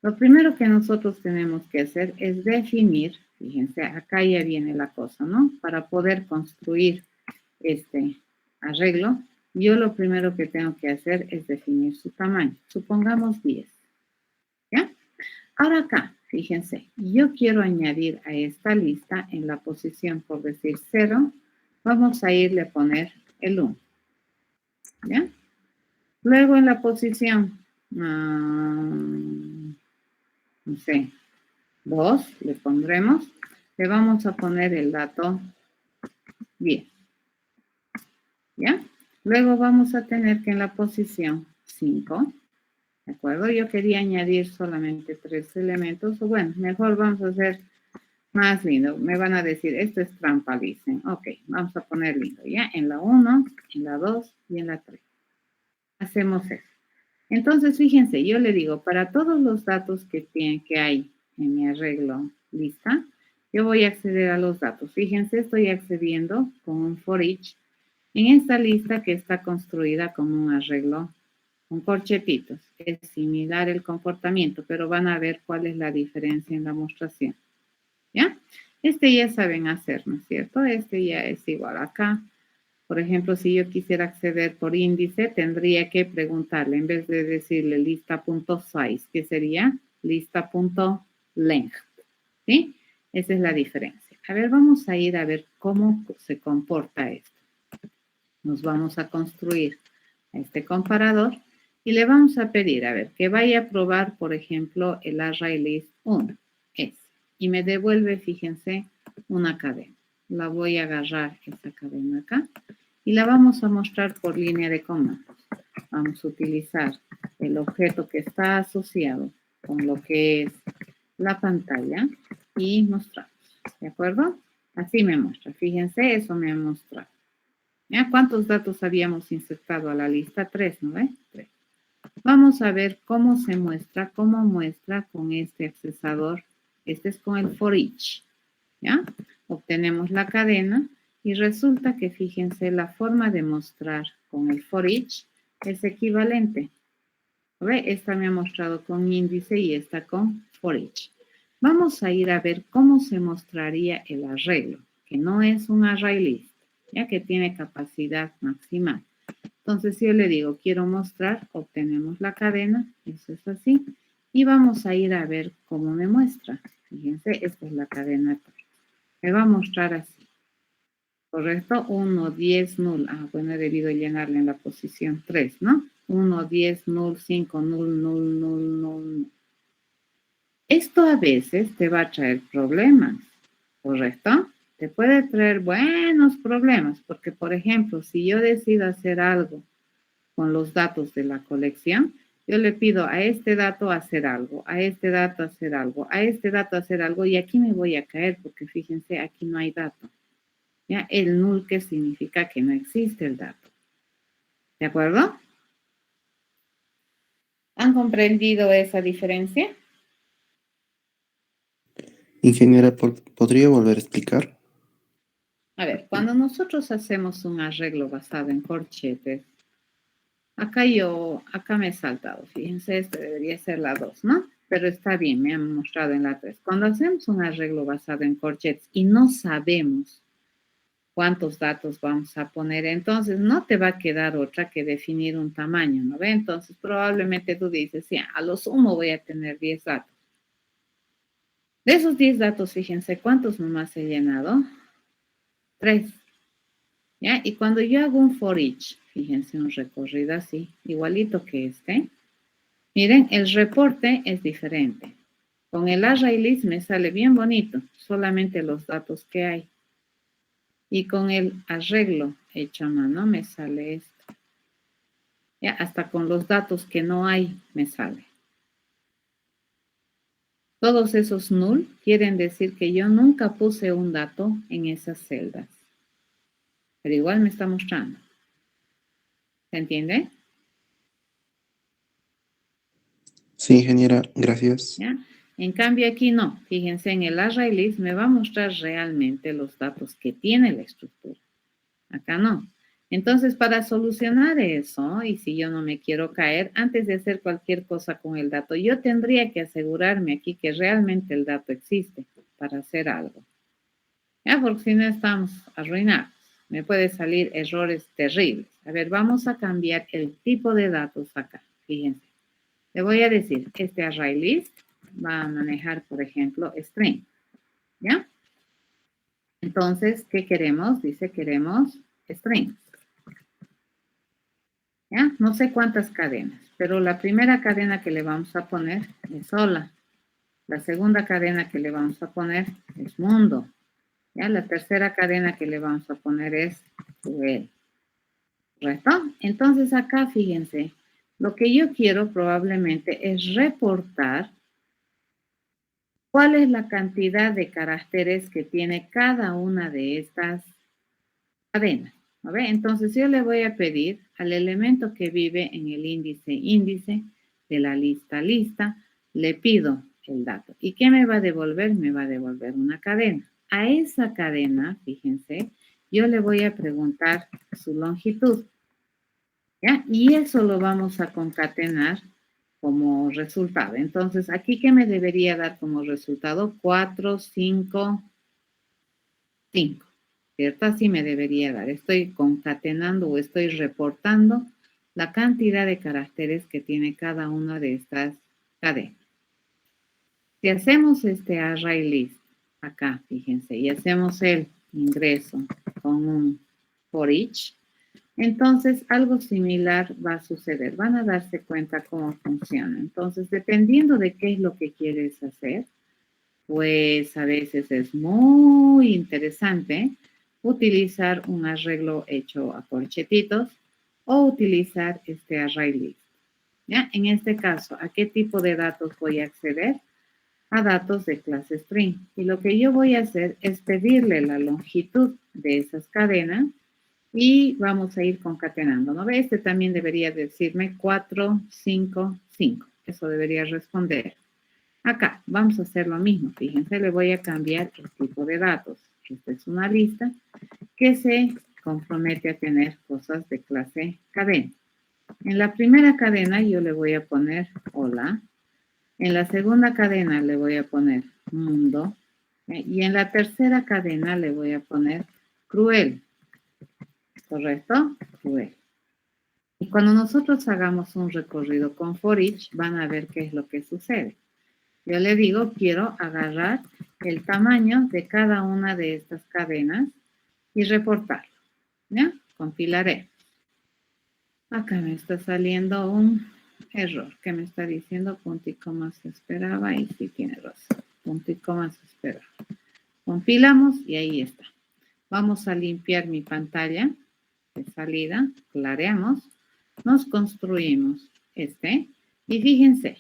Speaker 1: Lo primero que nosotros tenemos que hacer es definir, fíjense, acá ya viene la cosa, ¿no? Para poder construir este arreglo, yo lo primero que tengo que hacer es definir su tamaño. Supongamos 10, ¿ya? Ahora acá, fíjense, yo quiero añadir a esta lista en la posición, por decir 0, vamos a irle a poner el 1, ¿ya? Luego en la posición, no sé, 2, le pondremos, le vamos a poner el dato 10, ¿ya? Luego vamos a tener que en la posición 5, ¿de acuerdo? Yo quería añadir solamente 3 elementos, o bueno, mejor vamos a hacer más lindo. Me van a decir, esto es trampa, dicen. Ok, vamos a poner lindo, ¿ya? En la 1, en la 2 y en la 3. Hacemos eso. Entonces, fíjense, yo le digo, para todos los datos que hay en mi arreglo lista, yo voy a acceder a los datos. Fíjense, estoy accediendo con un for each en esta lista que está construida como un arreglo con corchetitos. Es similar el comportamiento, pero van a ver cuál es la diferencia en la mostración. ¿Ya? Ya saben hacer, ¿no es cierto? Ya es igual acá. Por ejemplo, si yo quisiera acceder por índice, tendría que preguntarle, en vez de decirle lista.size, ¿qué sería? Lista.length. ¿Sí? Esa es la diferencia. A ver, vamos a ir a ver cómo se comporta esto. Nos vamos a construir a este comparador y le vamos a pedir, a ver, que vaya a probar, por ejemplo, el array list 1. Y me devuelve, fíjense, una cadena. La voy a agarrar esta cadena acá y la vamos a mostrar por línea de comandos. Vamos a utilizar el objeto que está asociado con lo que es la pantalla y mostramos. ¿De acuerdo? Así me muestra. Fíjense, eso me ha mostrado. ¿Ya? ¿Cuántos datos habíamos insertado a la lista? 3, ¿no ve? 3. Vamos a ver cómo se muestra, cómo muestra con este accesador. Este es con el for each. ¿Ya? Obtenemos la cadena y resulta que, fíjense, la forma de mostrar con el for each es equivalente. ¿Ve? Esta me ha mostrado con índice y esta con for each. Vamos a ir a ver cómo se mostraría el arreglo, que no es un array list, ya que tiene capacidad maximal. Entonces, si yo le digo, quiero mostrar, obtenemos la cadena, eso es así, y vamos a ir a ver cómo me muestra. Fíjense, esta es la cadena. Me va a mostrar así. ¿Correcto? 1, 10, 0. Ah, bueno, he debido llenarle en la posición 3, ¿no? 1, 10, 0, 5, 0, 0, 0, 0. Esto a veces te va a traer problemas, ¿correcto? Te puede traer buenos problemas, porque, por ejemplo, si yo decido hacer algo con los datos de la colección, yo le pido a este dato hacer algo, a este dato hacer algo, a este dato hacer algo, y aquí me voy a caer, porque fíjense, aquí no hay dato. ¿Ya? El null, que significa que no existe el dato. ¿De acuerdo? ¿Han comprendido esa diferencia?
Speaker 2: Ingeniera, ¿podría volver a explicar?
Speaker 1: A ver, cuando nosotros hacemos un arreglo basado en corchetes, acá me he saltado, fíjense, este debería ser la 2, ¿no? Pero está bien, me han mostrado en la 3. Cuando hacemos un arreglo basado en corchetes y no sabemos cuántos datos vamos a poner, entonces no te va a quedar otra que definir un tamaño, ¿no ve? Entonces probablemente tú dices, sí, a lo sumo voy a tener 10 datos. De esos 10 datos, fíjense, ¿cuántos nomás he llenado? 3. ¿Ya? Y cuando yo hago un for each, fíjense, un recorrido así, igualito que este, miren, el reporte es diferente. Con el array list me sale bien bonito, solamente los datos que hay. Y con el arreglo hecho a mano me sale esto. Ya, hasta con los datos que no hay me sale. Todos esos null quieren decir que yo nunca puse un dato en esas celdas. Pero igual me está mostrando. ¿Se entiende?
Speaker 2: Sí, ingeniera, gracias.
Speaker 1: ¿Ya? En cambio aquí no. Fíjense, en el array list me va a mostrar realmente los datos que tiene la estructura. Acá no. Entonces, para solucionar eso, y si yo no me quiero caer, antes de hacer cualquier cosa con el dato, yo tendría que asegurarme aquí que realmente el dato existe para hacer algo. Ya, porque si no estamos arruinados. Me puede salir errores terribles. A ver, vamos a cambiar el tipo de datos acá. Fíjense. Le voy a decir, este array list va a manejar, por ejemplo, string. ¿Ya? Entonces, ¿qué queremos? Dice, queremos string. ¿Ya? No sé cuántas cadenas, pero la primera cadena que le vamos a poner es hola. La segunda cadena que le vamos a poner es mundo. ¿Ya? La tercera cadena que le vamos a poner es web. ¿Correcto? Entonces acá fíjense, lo que yo quiero probablemente es reportar cuál es la cantidad de caracteres que tiene cada una de estas cadenas. ¿No ve? Entonces yo le voy a pedir al elemento que vive en el índice de la lista, le pido el dato. ¿Y qué me va a devolver? Me va a devolver una cadena. A esa cadena, fíjense, yo le voy a preguntar su longitud. ¿Ya? Y eso lo vamos a concatenar como resultado. Entonces, ¿aquí qué me debería dar como resultado? 4, 5, 5. ¿Cierto? Así me debería dar. Estoy concatenando o estoy reportando la cantidad de caracteres que tiene cada una de estas cadenas. Si hacemos este array list acá, fíjense, y hacemos el ingreso con un for each, entonces algo similar va a suceder. Van a darse cuenta cómo funciona. Entonces, dependiendo de qué es lo que quieres hacer, pues a veces es muy interesante utilizar un arreglo hecho a corchetitos o utilizar este array list. ¿Ya? En este caso, ¿a qué tipo de datos voy a acceder? A datos de clase string. Y lo que yo voy a hacer es pedirle la longitud de esas cadenas y vamos a ir concatenando, ¿no ve? Este también debería decirme 4, 5, 5. Eso debería responder. Acá vamos a hacer lo mismo. Fíjense, le voy a cambiar el tipo de datos. Esta es una lista que se compromete a tener cosas de clase cadena. En la primera cadena yo le voy a poner hola. En la segunda cadena le voy a poner mundo. Y en la tercera cadena le voy a poner cruel. ¿Correcto? Cruel. Y cuando nosotros hagamos un recorrido con for each, van a ver qué es lo que sucede. Yo le digo, quiero agarrar el tamaño de cada una de estas cadenas y reportarlo. ¿Ya? Compilaré. Acá me está saliendo un error que me está diciendo punto y coma se esperaba y sí tiene razón. Punto y coma se esperaba. Compilamos y ahí está. Vamos a limpiar mi pantalla de salida. Clareamos. Nos construimos este. Y fíjense,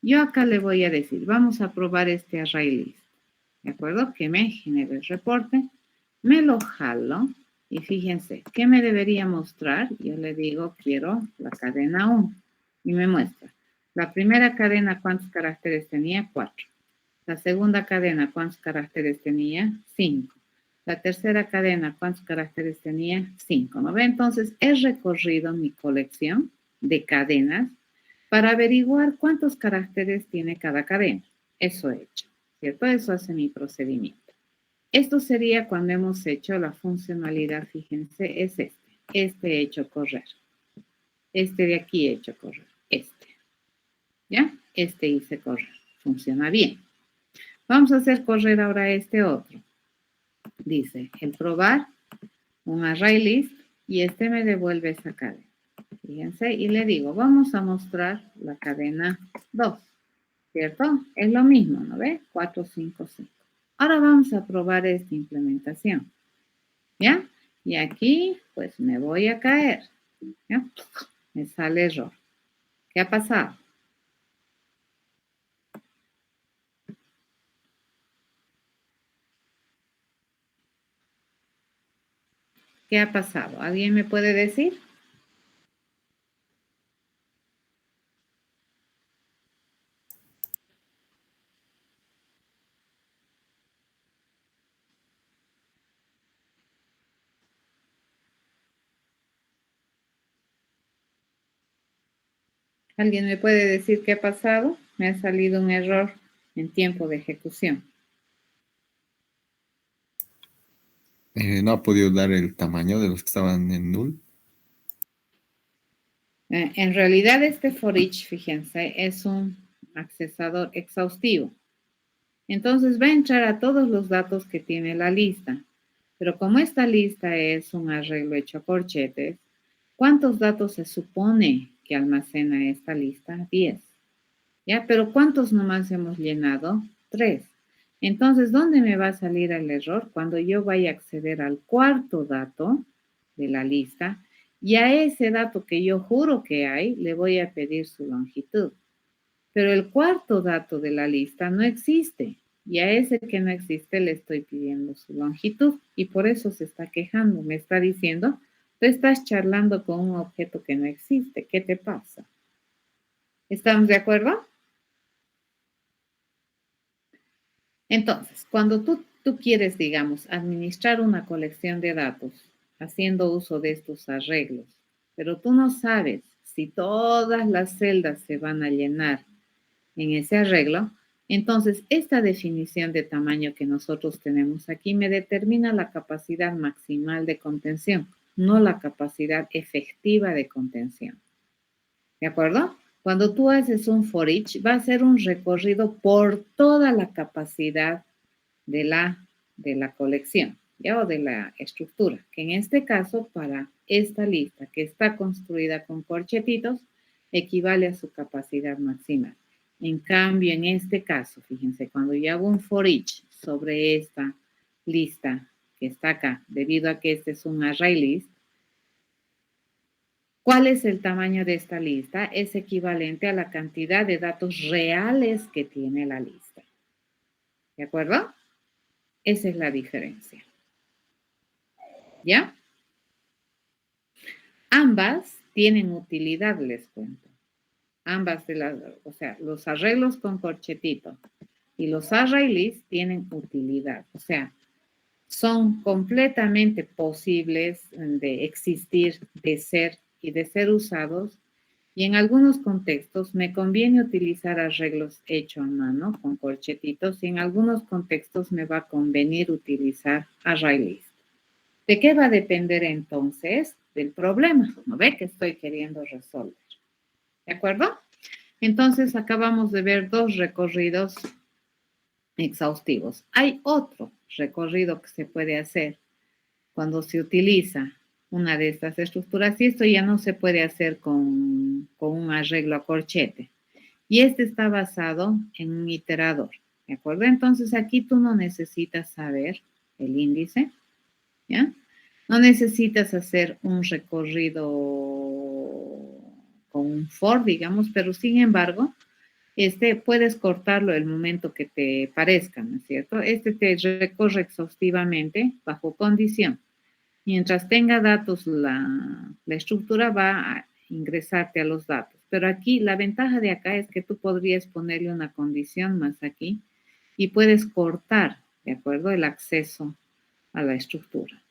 Speaker 1: yo acá le voy a decir, vamos a probar este array list. ¿De acuerdo? Que me genere el reporte. Me lo jalo. Y fíjense, ¿qué me debería mostrar? Yo le digo, quiero la cadena 1. Y me muestra. La primera cadena, ¿cuántos caracteres tenía? 4. La segunda cadena, ¿cuántos caracteres tenía? 5. La tercera cadena, ¿cuántos caracteres tenía? 5. ¿No ve? Entonces, he recorrido mi colección de cadenas para averiguar cuántos caracteres tiene cada cadena. Eso he hecho, ¿cierto? Eso hace mi procedimiento. Esto sería cuando hemos hecho la funcionalidad, fíjense, es este. Este he hecho correr. Este de aquí he hecho correr. Este. ¿Ya? Este hice correr. Funciona bien. Vamos a hacer correr ahora este otro. Dice, el probar un array list y este me devuelve esa cadena. Fíjense, y le digo, vamos a mostrar la cadena 2, ¿cierto? Es lo mismo, ¿no ve? 4, 5, 5. Ahora vamos a probar esta implementación, ¿ya? Y aquí, pues me voy a caer, ¿ya? Me sale error. ¿Qué ha pasado? ¿Qué ha pasado? ¿Alguien me puede decir? ¿Alguien me puede decir qué ha pasado? Me ha salido un error en tiempo de ejecución.
Speaker 3: No ha podido dar el tamaño de los que estaban en null.
Speaker 1: En realidad este for each, fíjense, es un accesador exhaustivo. Entonces va a entrar a todos los datos que tiene la lista. Pero como esta lista es un arreglo hecho a corchetes, ¿cuántos datos se supone que almacena esta lista? 10. ¿Ya? Pero ¿cuántos nomás hemos llenado? 3. Entonces, ¿dónde me va a salir el error? Cuando yo vaya a acceder al cuarto dato de la lista y a ese dato que yo juro que hay, le voy a pedir su longitud. Pero el cuarto dato de la lista no existe y a ese que no existe le estoy pidiendo su longitud y por eso se está quejando. Me está diciendo, tú estás charlando con un objeto que no existe. ¿Qué te pasa? ¿Estamos de acuerdo? Entonces, cuando tú quieres, digamos, administrar una colección de datos haciendo uso de estos arreglos, pero tú no sabes si todas las celdas se van a llenar en ese arreglo, entonces esta definición de tamaño que nosotros tenemos aquí me determina la capacidad maximal de contención, no la capacidad efectiva de contención. ¿De acuerdo? Cuando tú haces un for each, va a ser un recorrido por toda la capacidad de la colección, ¿ya? O de la estructura, que en este caso, para esta lista que está construida con corchetitos, equivale a su capacidad máxima. En cambio, en este caso, fíjense, cuando yo hago un for each sobre esta lista que está acá, debido a que este es un array list, ¿cuál es el tamaño de esta lista? Es equivalente a la cantidad de datos reales que tiene la lista. ¿De acuerdo? Esa es la diferencia. ¿Ya? Ambas tienen utilidad, les cuento. Ambas o sea, los arreglos con corchetito y los array lists tienen utilidad. O sea, son completamente posibles de existir, de ser y de ser usados. Y en algunos contextos me conviene utilizar arreglos hechos a mano con corchetitos y en algunos contextos me va a convenir utilizar array list. ¿De qué va a depender entonces? Del problema, ¿no ve? Que estoy queriendo resolver. ¿De acuerdo? Entonces acabamos de ver dos recorridos exhaustivos. Hay otro recorrido que se puede hacer cuando se utiliza una de estas estructuras y esto ya no se puede hacer con un arreglo a corchete. Y este está basado en un iterador, ¿de acuerdo? Entonces aquí tú no necesitas saber el índice, ¿ya? No necesitas hacer un recorrido con un for, digamos, pero sin embargo, puedes cortarlo el momento que te parezca, ¿no es cierto? Te recorre exhaustivamente bajo condición. Mientras tenga datos, la estructura va a ingresarte a los datos. Pero aquí, la ventaja de acá es que tú podrías ponerle una condición más aquí y puedes cortar, ¿de acuerdo? El acceso a la estructura.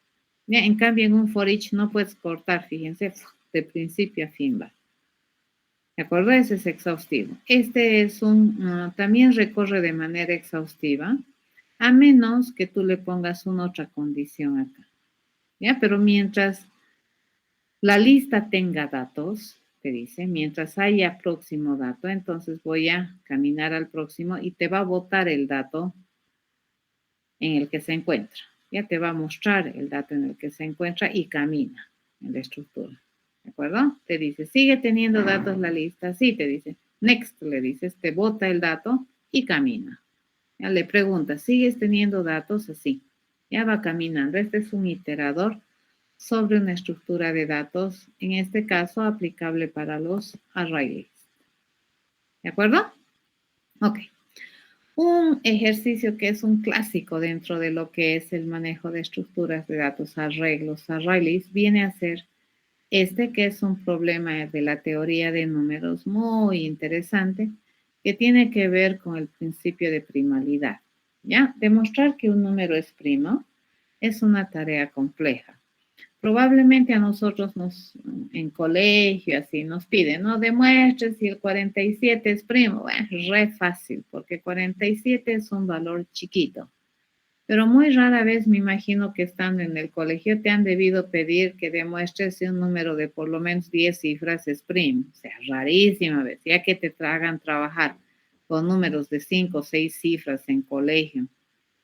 Speaker 1: Ya, en cambio, en un for each no puedes cortar, fíjense, de principio a fin va. ¿De acuerdo? Ese es exhaustivo. Este es también recorre de manera exhaustiva, a menos que tú le pongas una otra condición acá. ¿Ya? Pero mientras la lista tenga datos, te dice, mientras haya próximo dato, entonces voy a caminar al próximo y te va a botar el dato en el que se encuentra. Ya te va a mostrar el dato en el que se encuentra y camina en la estructura. ¿De acuerdo? Te dice, ¿sigue teniendo datos la lista? Sí, te dice. Next, le dices, te bota el dato y camina. Ya le preguntas, ¿sigues teniendo datos? Así. Ya va caminando. Este es un iterador sobre una estructura de datos, en este caso aplicable para los array lists. ¿De acuerdo? Ok. Un ejercicio que es un clásico dentro de lo que es el manejo de estructuras de datos, arreglos, array lists, viene a ser que es un problema de la teoría de números muy interesante que tiene que ver con el principio de primalidad. ¿Ya? Demostrar que un número es primo es una tarea compleja. Probablemente a nosotros en colegio así nos piden, ¿no? Demuestre si el 47 es primo. Bueno, es re fácil porque 47 es un valor chiquito. Pero muy rara vez me imagino que estando en el colegio te han debido pedir que demuestres si un número de por lo menos 10 cifras es primo. O sea, rarísima vez, ya que te tragan trabajar con números de 5 o 6 cifras en colegio,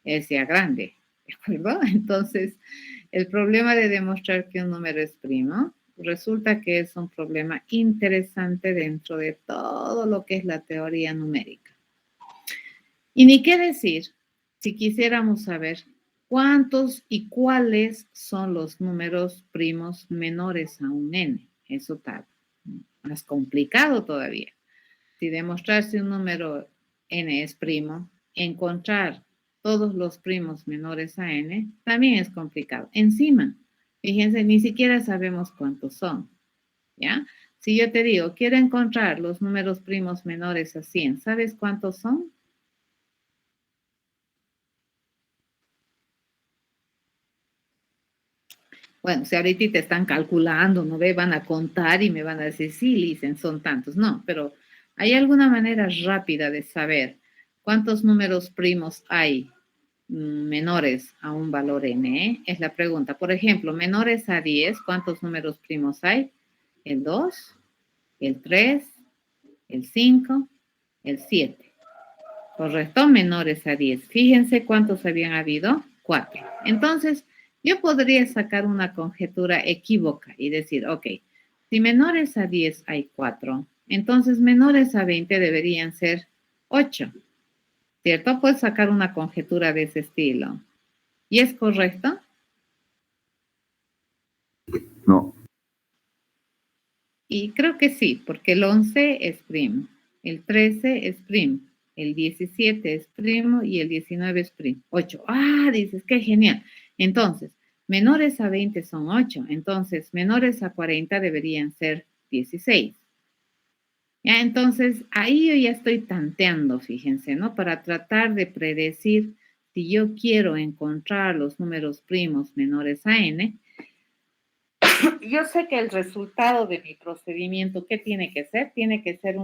Speaker 1: es ya grande, ¿de acuerdo? Entonces, el problema de demostrar que un número es primo resulta que es un problema interesante dentro de todo lo que es la teoría numérica. Y ni qué decir si quisiéramos saber cuántos y cuáles son los números primos menores a un n. Eso está más complicado todavía. Si demostrar si un número n es primo, encontrar todos los primos menores a n también es complicado. Encima, fíjense, ni siquiera sabemos cuántos son, ¿ya? Si yo te digo, quiero encontrar los números primos menores a 100, ¿sabes cuántos son? Bueno, si ahorita te están calculando, ¿no ve? Van a contar y me van a decir, sí, Licen, son tantos. No, pero ¿hay alguna manera rápida de saber cuántos números primos hay menores a un valor n? Es la pregunta. Por ejemplo, menores a 10, ¿cuántos números primos hay? El 2, el 3, el 5, el 7. ¿Correcto? Menores a 10. Fíjense cuántos habían habido. 4. Entonces, yo podría sacar una conjetura equívoca y decir, ok, si menores a 10 hay 4, entonces menores a 20 deberían ser 8, ¿cierto? Puedes sacar una conjetura de ese estilo. ¿Y es correcto?
Speaker 3: No.
Speaker 1: Y creo que sí, porque el 11 es primo, el 13 es primo, el 17 es primo y el 19 es primo. 8. Ah, dices, qué genial. Entonces, menores a 20 son 8, entonces menores a 40 deberían ser 16. Ya, entonces, ahí yo ya estoy tanteando, fíjense, ¿no? Para tratar de predecir si yo quiero encontrar los números primos menores a n. Yo sé que el resultado de mi procedimiento, ¿qué tiene que ser? Tiene que ser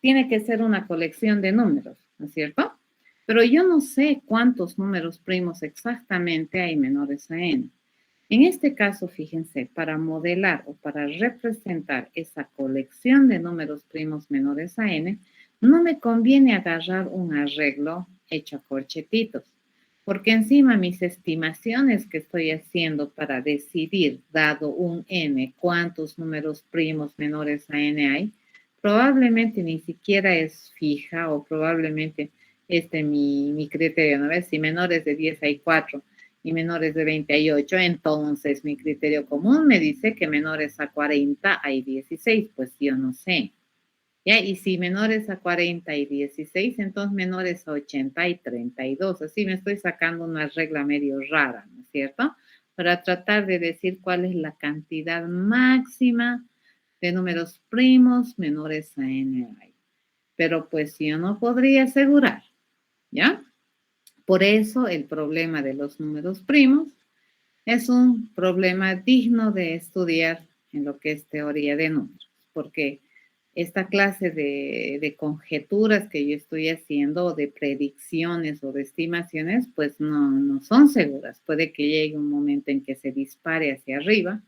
Speaker 1: tiene que ser una colección de números, ¿no es cierto? Pero yo no sé cuántos números primos exactamente hay menores a n. En este caso, fíjense, para modelar o para representar esa colección de números primos menores a n, no me conviene agarrar un arreglo hecho a corchetitos, porque encima mis estimaciones que estoy haciendo para decidir, dado un n, cuántos números primos menores a n hay, probablemente ni siquiera es fija o probablemente mi criterio, ¿no ves? Si menores de 10 hay 4 y menores de 20 hay 8, entonces mi criterio común me dice que menores a 40 hay 16, pues yo no sé. ¿Ya? Y si menores a 40 hay 16, entonces menores a 80 hay 32. Así me estoy sacando una regla medio rara, ¿no es cierto? Para tratar de decir cuál es la cantidad máxima de números primos menores a n hay. Pero pues yo no podría asegurar, ¿ya? Por eso el problema de los números primos es un problema digno de estudiar en lo que es teoría de números, porque esta clase de conjeturas que yo estoy haciendo, o de predicciones o de estimaciones, pues no son seguras. Puede que llegue un momento en que se dispare hacia arriba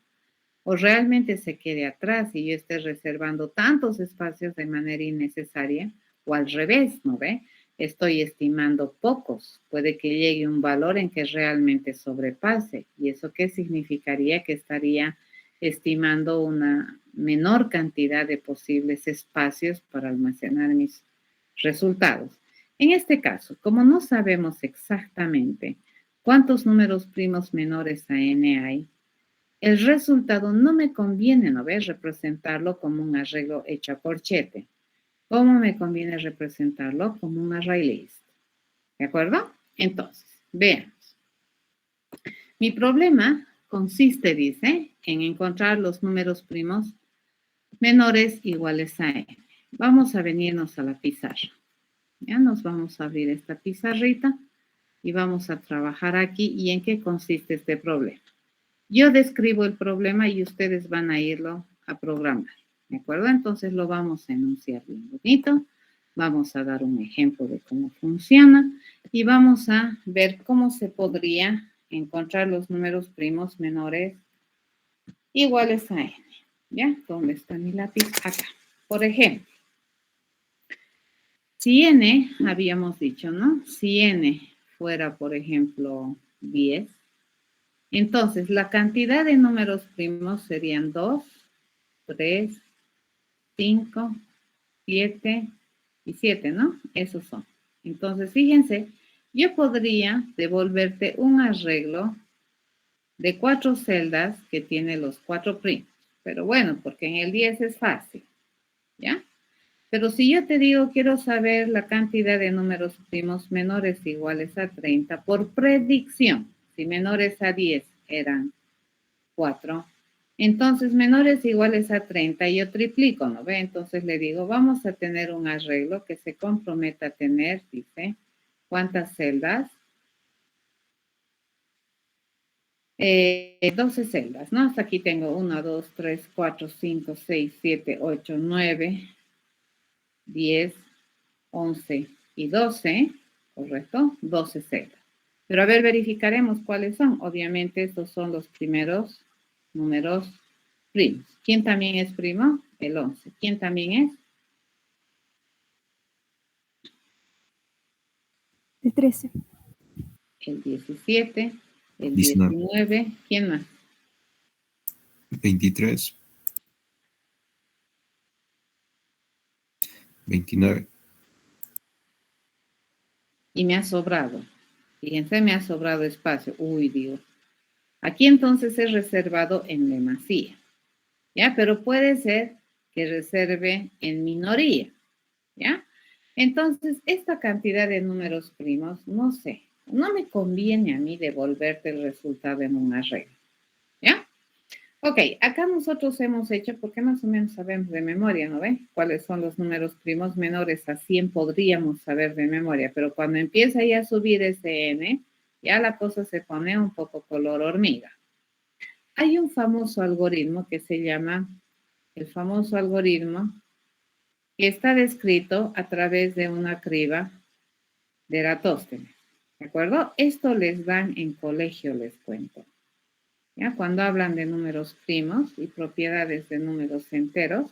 Speaker 1: o realmente se quede atrás y yo esté reservando tantos espacios de manera innecesaria, o al revés, ¿no ve? Estoy estimando pocos. Puede que llegue un valor en que realmente sobrepase. ¿Y eso qué significaría? Que estaría estimando una menor cantidad de posibles espacios para almacenar mis resultados. En este caso, como no sabemos exactamente cuántos números primos menores a n hay, el resultado no me conviene, ¿no ves? Representarlo como un arreglo hecho a corchete. ¿Cómo me conviene representarlo? Como un array list. ¿De acuerdo? Entonces, veamos. Mi problema consiste, dice, en encontrar los números primos menores iguales a n. Vamos a venirnos a la pizarra. Ya nos vamos a abrir esta pizarrita y vamos a trabajar aquí. ¿Y en qué consiste este problema? Yo describo el problema y ustedes van a irlo a programar, ¿de acuerdo? Entonces lo vamos a enunciar bien bonito, vamos a dar un ejemplo de cómo funciona y vamos a ver cómo se podría encontrar los números primos menores iguales a n, ¿ya? ¿Dónde está mi lápiz? Acá. Por ejemplo, si n, habíamos dicho, ¿no? Si n fuera, por ejemplo, 10, entonces, la cantidad de números primos serían 2, 3, 5, 7 y 7, ¿no? Esos son. Entonces, fíjense, yo podría devolverte un arreglo de 4 celdas que tiene los 4 primos. Pero bueno, porque en el 10 es fácil, ¿ya? Pero si yo te digo, quiero saber la cantidad de números primos menores iguales a 30 por predicción. Si menores a 10 eran 4. Entonces, menores iguales a 30, yo triplico, ¿no ve? Entonces le digo, vamos a tener un arreglo que se comprometa a tener, dice, ¿cuántas celdas? 12 celdas, ¿no? Hasta aquí tengo 1, 2, 3, 4, 5, 6, 7, 8, 9, 10, 11 y 12, ¿correcto? 12 celdas. Pero a ver, verificaremos cuáles son. Obviamente estos son los primeros números primos. ¿Quién también es primo? El 11. ¿Quién también es?
Speaker 4: El 13.
Speaker 1: El 17, el
Speaker 3: 19.
Speaker 1: 19. ¿Quién más?
Speaker 3: 23. 29.
Speaker 1: Y me ha sobrado. Fíjense, me ha sobrado espacio. Uy, Dios. Aquí entonces es reservado en demasía. ¿Ya? Pero puede ser que reserve en minoría. ¿Ya? Entonces, esta cantidad de números primos, no sé, no me conviene a mí devolverte el resultado en un arreglo. ¿Ya? Ok, acá nosotros hemos hecho, porque más o menos sabemos de memoria, ¿no ven? Cuáles son los números primos menores a 100 podríamos saber de memoria, pero cuando empieza ya a subir ese n, ya la cosa se pone un poco color hormiga. Hay un famoso algoritmo que se llama el famoso algoritmo que está descrito a través de una criba de Eratóstenes, ¿de acuerdo? Esto les dan en colegio, les cuento. ¿Ya? Cuando hablan de números primos y propiedades de números enteros,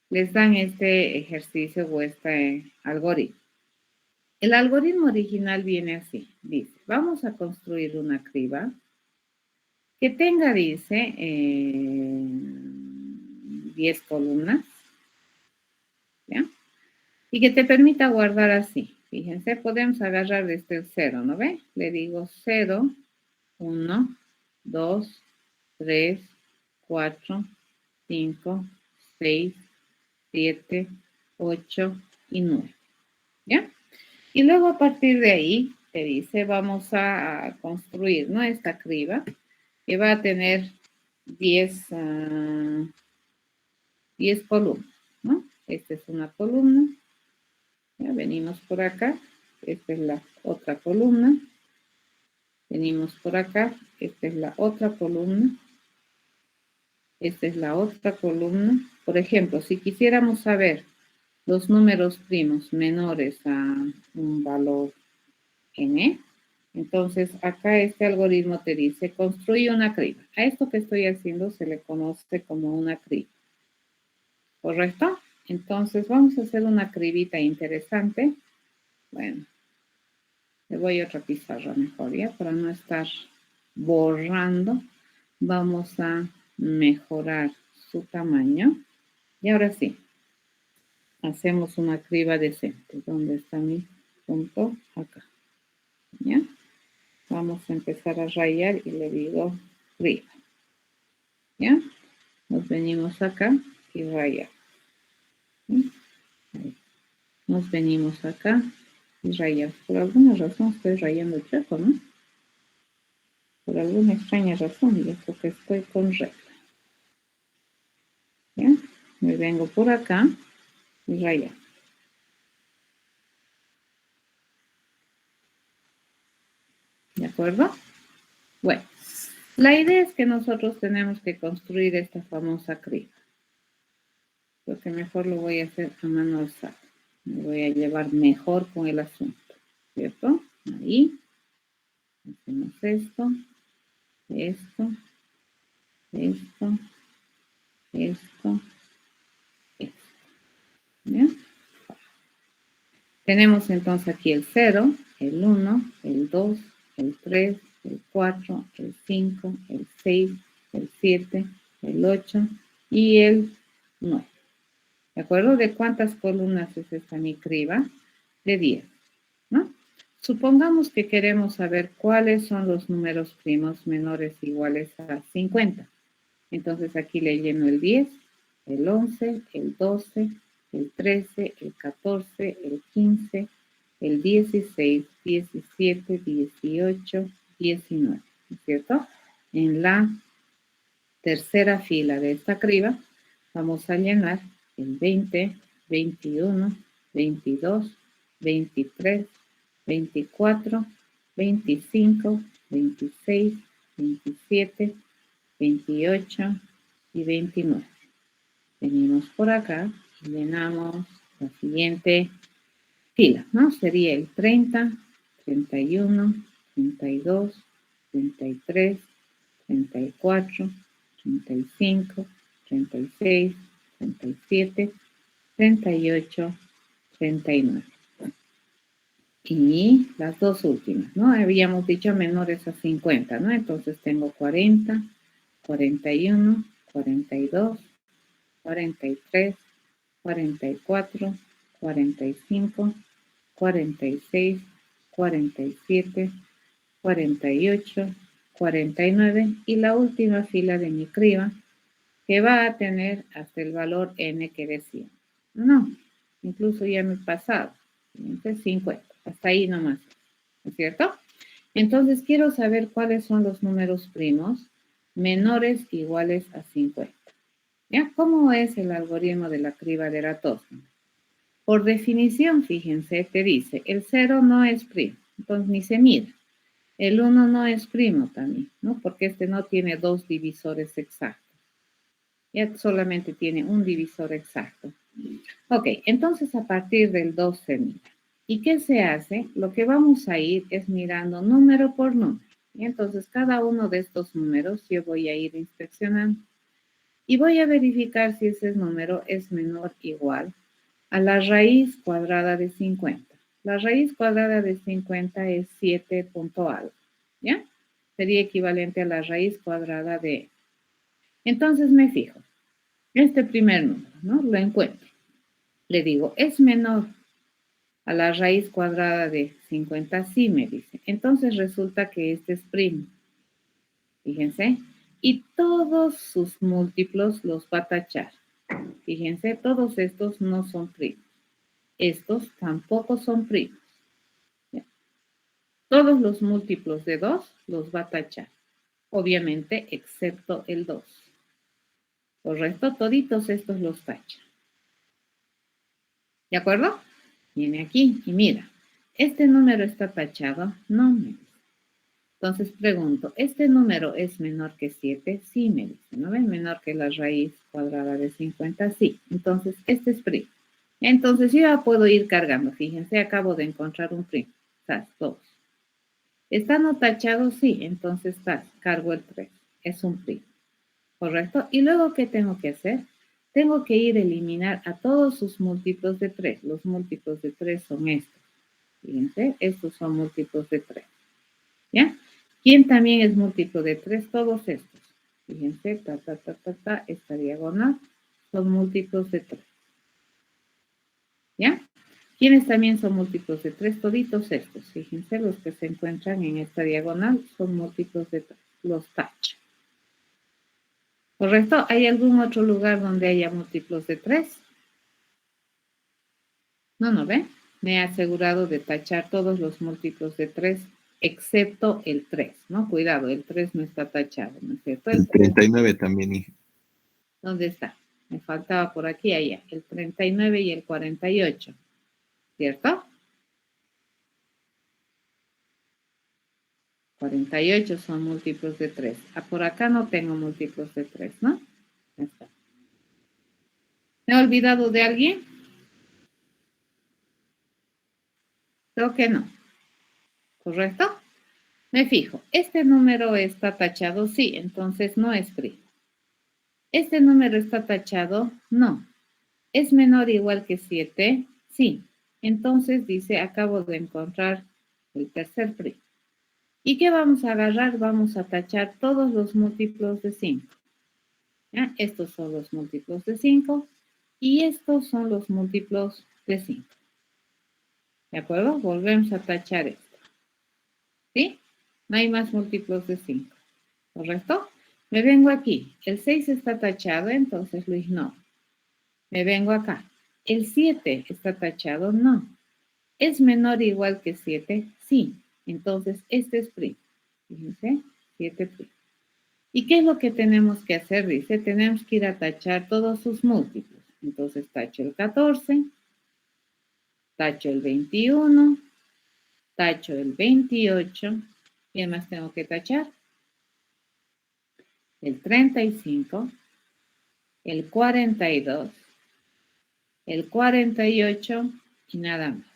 Speaker 1: les dan este ejercicio o este algoritmo. El algoritmo original viene así, dice, vamos a construir una criba que tenga, dice, 10 columnas, ¿ya? Y que te permita guardar así. Fíjense, podemos agarrar desde el 0, ¿no ve? Le digo 0, 1, 2, 3, 4, 5, 6, 7, 8 y 9. ¿Ya? Y luego a partir de ahí te dice, vamos a construir nuestra criba que va a tener 10 columnas, ¿no? Esta es una columna. Ya venimos por acá. Esta es la otra columna. Venimos por acá. Esta es la otra columna. Esta es la otra columna. Por ejemplo, si quisiéramos saber los números primos menores a un valor n, entonces acá este algoritmo te dice construye una criba. A esto que estoy haciendo se le conoce como una criba. ¿Correcto? Entonces vamos a hacer una cribita interesante. Bueno, le voy a otra pizarra mejor, ¿ya? Para no estar borrando. Vamos a mejorar su tamaño. Y ahora sí, hacemos una criba decente. ¿Dónde está mi punto? Acá. ¿Ya? Vamos a empezar a rayar y le digo criba. ¿Ya? Nos venimos acá y rayamos. ¿Sí? Nos venimos acá y rayamos. Por alguna razón estoy rayando chueco, ¿no? Por alguna extraña razón, yo creo que estoy con regla. ¿Ya? Me vengo por acá y rayamos. ¿De acuerdo? Bueno, la idea es que nosotros tenemos que construir esta famosa criba. Creo que mejor lo voy a hacer a mano alzada. Me voy a llevar mejor con el asunto, ¿cierto? Ahí. Hacemos esto, esto, esto, esto, esto. ¿Ya? Tenemos entonces aquí el 0, el 1, el 2, el 3, el 4, el 5, el 6, el 7, el 8 y el 9. ¿De acuerdo? ¿De cuántas columnas es esta mi criba? De 10, ¿no? Supongamos que queremos saber cuáles son los números primos menores o iguales a 50. Entonces aquí le lleno el 10, el 11, el 12, el 13, el 14, el 15, el 16, 17, 18, 19, ¿no es cierto? En la tercera fila de esta criba vamos a llenar el 20, 21, 22, 23, 24, 25, 26, 27, 28 y 29. Venimos por acá y llenamos la siguiente fila, ¿no? Sería el 30, 31, 32, 33, 34, 35, 36, 37, 38, 39. Y las dos últimas, ¿no? Habíamos dicho menores a 50, ¿no? Entonces tengo 40, 41, 42, 43, 44, 45, 46, 47, 48, 49 y la última fila de mi criba que va a tener hasta el valor n que decía. No, incluso ya me he pasado. 50, hasta ahí nomás, ¿no es cierto? Entonces quiero saber cuáles son los números primos menores o iguales a 50. ¿Ya? ¿Cómo es el algoritmo de la criba de Eratosthenes? Por definición, fíjense, te dice, el 0 no es primo, entonces ni se mira. El 1 no es primo también, ¿no? Porque este no tiene dos divisores exactos. Ya solamente tiene un divisor exacto. Ok, entonces a partir del 2 se mira. ¿Y qué se hace? Lo que vamos a ir es mirando número por número. Y entonces cada uno de estos números yo voy a ir inspeccionando. Y voy a verificar si ese número es menor o igual a la raíz cuadrada de 50. La raíz cuadrada de 50 es 7 punto algo, ¿ya? Sería equivalente a la raíz cuadrada de... Entonces me fijo, este primer número, ¿no? Lo encuentro. Le digo, ¿es menor a la raíz cuadrada de 50? Sí, me dice. Entonces resulta que este es primo. Fíjense. Y todos sus múltiplos los va a tachar. Fíjense, todos estos no son primos. Estos tampoco son primos. ¿Ya? Todos los múltiplos de 2 los va a tachar. Obviamente, excepto el 2. Correcto, toditos estos los tacha. ¿De acuerdo? Viene aquí y mira, ¿este número está tachado? No, me dice. Entonces pregunto, ¿este número es menor que 7? Sí, me dice. ¿No ven? Menor que la raíz cuadrada de 50, sí. Entonces, este es primo. Entonces, yo ya puedo ir cargando. Fíjense, acabo de encontrar un primo. Estás, 2. ¿Está no tachado? Sí. Entonces, cargo el 3. Es un primo. ¿Correcto? Y luego, ¿qué tengo que hacer? Tengo que ir a eliminar a todos sus múltiplos de 3. Los múltiplos de 3 son estos. Fíjense, estos son múltiplos de 3. ¿Ya? ¿Quién también es múltiplo de 3? Todos estos. Fíjense, esta diagonal son múltiplos de 3. ¿Ya? ¿Quiénes también son múltiplos de 3? Toditos estos. Fíjense, los que se encuentran en esta diagonal son múltiplos de 3. Los tacho. ¿Correcto? ¿Hay algún otro lugar donde haya múltiplos de 3? No, ¿ven? Me he asegurado de tachar todos los múltiplos de 3, excepto el 3, ¿no? Cuidado, el 3 no está tachado, ¿no es cierto?
Speaker 3: El 39 también, hija.
Speaker 1: ¿Dónde está? Me faltaba por aquí, allá. El 39 y el 48, ¿cierto? 48 son múltiplos de 3. Por acá no tengo múltiplos de 3, ¿no? Ya está. ¿Me he olvidado de alguien? Creo que no. ¿Correcto? Me fijo. ¿Este número está tachado? Sí, entonces no es primo. ¿Este número está tachado? No. ¿Es menor o igual que 7? Sí. Entonces dice, acabo de encontrar el tercer primo. ¿Y qué vamos a agarrar? Vamos a tachar todos los múltiplos de 5. ¿Ya? Estos son los múltiplos de 5 y estos son los múltiplos de 5. ¿De acuerdo? Volvemos a tachar esto. ¿Sí? No hay más múltiplos de 5. ¿Correcto? Me vengo aquí. El 6 está tachado, entonces lo ignoro. Me vengo acá. ¿El 7 está tachado? No. ¿Es menor o igual que 7? Sí. Entonces, este es primo. Fíjense, 7 primo. ¿Y qué es lo que tenemos que hacer? Dice, tenemos que ir a tachar todos sus múltiplos. Entonces, tacho el 14, tacho el 21, tacho el 28. ¿Qué más tengo que tachar? El 35, el 42, el 48 y nada más.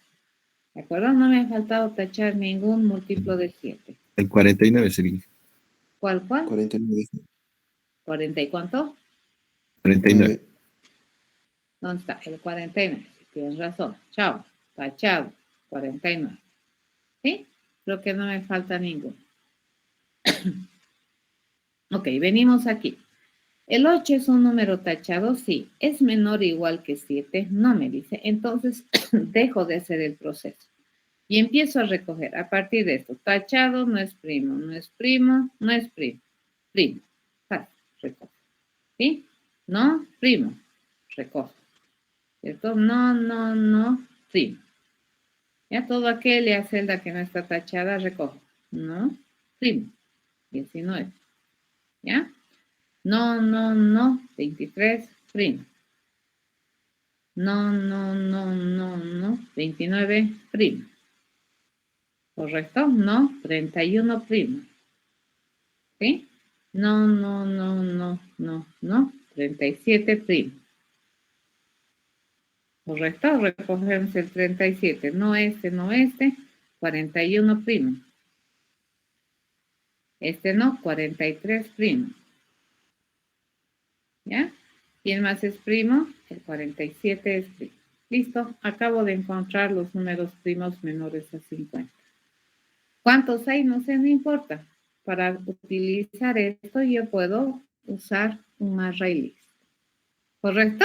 Speaker 1: ¿De acuerdo? No me ha faltado tachar ningún múltiplo de 7.
Speaker 3: El 49 sería.
Speaker 1: ¿Cuál?
Speaker 2: 49.
Speaker 1: ¿40 y cuánto?
Speaker 3: 39.
Speaker 1: ¿Dónde está? El 49. Tienes razón. Chao. Tachado. 49. ¿Sí? Creo que no me falta ninguno. Ok, venimos aquí. El 8 es un número tachado, sí. ¿Es menor o igual que 7? No me dice. Entonces, dejo de hacer el proceso. Y empiezo a recoger a partir de esto. Tachado no es primo, no es primo, no es primo. Primo. Recojo. ¿Sí? No, primo. Recojo. ¿Cierto? No, no, no, primo. Ya todo aquella celda que no está tachada, recojo. No, primo. 19. ¿Ya? No, no, no, 23, primo. No, no, no, no, no, 29, primo. ¿Correcto? No, 31, primo. ¿Sí? No, no, no, no, no, no, 37, primo. ¿Correcto? Recogemos el 37. No este, no este, 41, primo. Este no, 43, primo. ¿Ya? ¿Quién más es primo? El 47 es primo. Listo, acabo de encontrar los números primos menores a 50. ¿Cuántos hay? No sé, no importa. Para utilizar esto yo puedo usar un array list. ¿Correcto?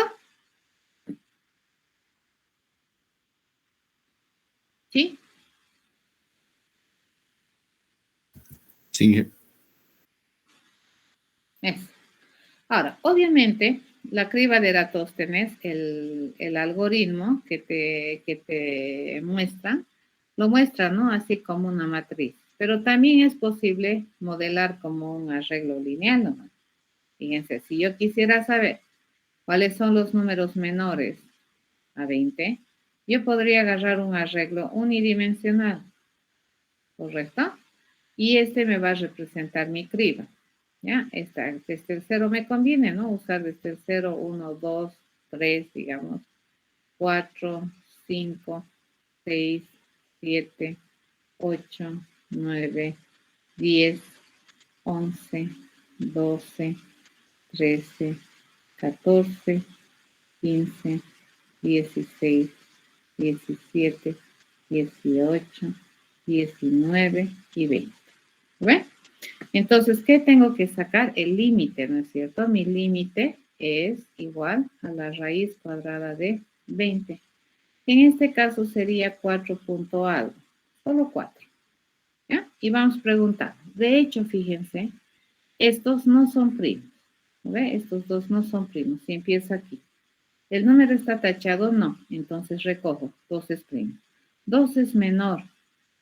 Speaker 1: ¿Sí?
Speaker 3: Sí,
Speaker 1: Eso. Ahora, obviamente, la criba de Eratóstenes, el algoritmo que te muestra, lo muestra, ¿no? Así como una matriz. Pero también es posible modelar como un arreglo lineal, ¿no? Fíjense, si yo quisiera saber cuáles son los números menores a 20, yo podría agarrar un arreglo unidimensional, ¿correcto? Y este me va a representar mi criba. ¿Ya? Desde el 0 me conviene, ¿no? Usar desde el 0, 1, 2, 3, digamos, 4, 5, 6, 7, 8, 9, 10, 11, 12, 13, 14, 15, 16, 17, 18, 19 y 20. ¿Ven? Entonces, ¿qué tengo que sacar? El límite, ¿no es cierto? Mi límite es igual a la raíz cuadrada de 20. En este caso sería 4 punto algo, solo 4. ¿Ya? Y vamos preguntando. De hecho, fíjense, estos no son primos. ¿Ve? Estos dos no son primos. Si empieza aquí. ¿El número está tachado? No. Entonces recojo. 2 es primo. 2 es menor.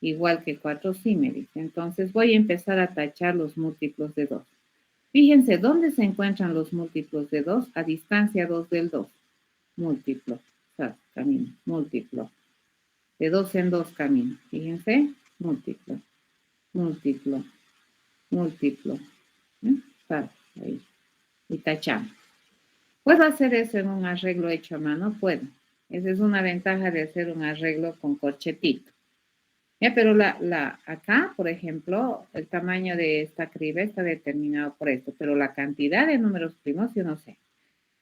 Speaker 1: Igual que 4 sí me dice. Entonces voy a empezar a tachar los múltiplos de 2. Fíjense, ¿dónde se encuentran los múltiplos de 2? A distancia 2 del 2. Múltiplo. O sea, camino. Múltiplo. De 2 en 2 camino. Fíjense. Múltiplo. Múltiplo. Múltiplo. Ahí. Y tachamos. ¿Puedo hacer eso en un arreglo hecho a mano? Puedo. Esa es una ventaja de hacer un arreglo con corchetito. Ya, pero acá, por ejemplo, el tamaño de esta criba está determinado por esto, pero la cantidad de números primos yo no sé.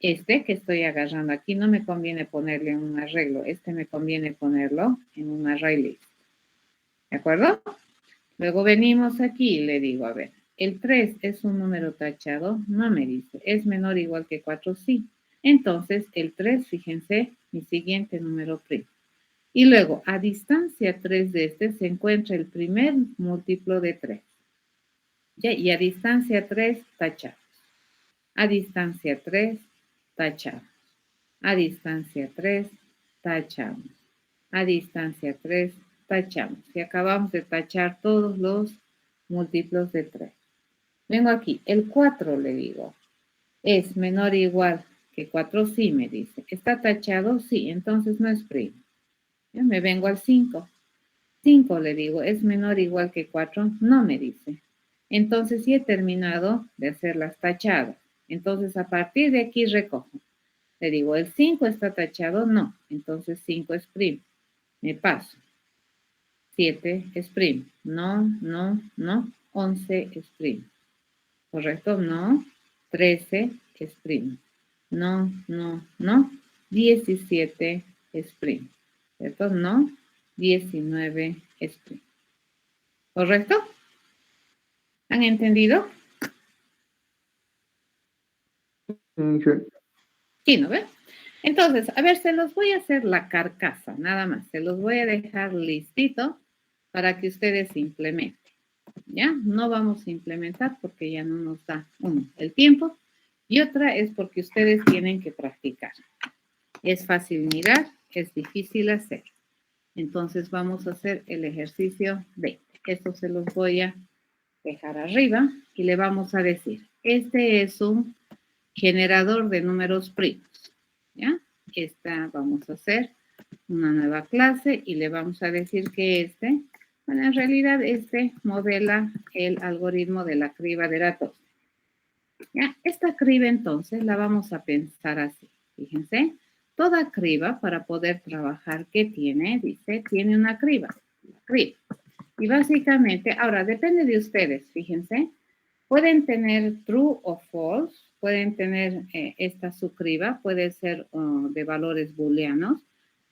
Speaker 1: Este que estoy agarrando aquí no me conviene ponerle en un arreglo, este me conviene ponerlo en un array list. ¿De acuerdo? Luego venimos aquí y le digo, a ver, ¿el 3 es un número tachado? No me dice. ¿Es menor o igual que 4? Sí. Entonces, el 3, fíjense, mi siguiente número primo. Y luego, a distancia 3 de este se encuentra el primer múltiplo de 3. ¿Ya? Y a distancia 3, tachamos. A distancia 3, tachamos. A distancia 3, tachamos. A distancia 3, tachamos. Y acabamos de tachar todos los múltiplos de 3. Vengo aquí, el 4 le digo, ¿es menor o igual que 4? Sí, me dice. ¿Está tachado? Sí, entonces no es primo. Ya me vengo al 5. 5 le digo, ¿es menor o igual que 4? No me dice. Entonces sí he terminado de hacer las tachadas. Entonces a partir de aquí recojo. Le digo, ¿el 5 está tachado? No. Entonces 5 es primo. Me paso. 7 es primo. No, no, no. 11 es primo. ¿Correcto? No. 13 es primo. No, no, no. 17 es primo. ¿Cierto? No. 19 es primo. ¿Correcto? ¿Han entendido? Sí, ¿no ve? Entonces, a ver, se los voy a hacer la carcasa, nada más. Se los voy a dejar listito para que ustedes implementen. ¿Ya? No vamos a implementar porque ya no nos da, uno, el tiempo, y otra es porque ustedes tienen que practicar. Es fácil mirar, es difícil hacer. Entonces vamos a hacer el ejercicio 20. Esto se los voy a dejar arriba y le vamos a decir, este es un generador de números primos. ¿Ya? Esta vamos a hacer una nueva clase y le vamos a decir que bueno, en realidad modela el algoritmo de la criba de datos. ¿Ya? Esta criba entonces la vamos a pensar así. Fíjense, toda criba para poder trabajar, ¿qué tiene? Dice, tiene una criba. Y básicamente, ahora depende de ustedes, fíjense, pueden tener true o false, pueden tener esta subcriba, puede ser de valores booleanos,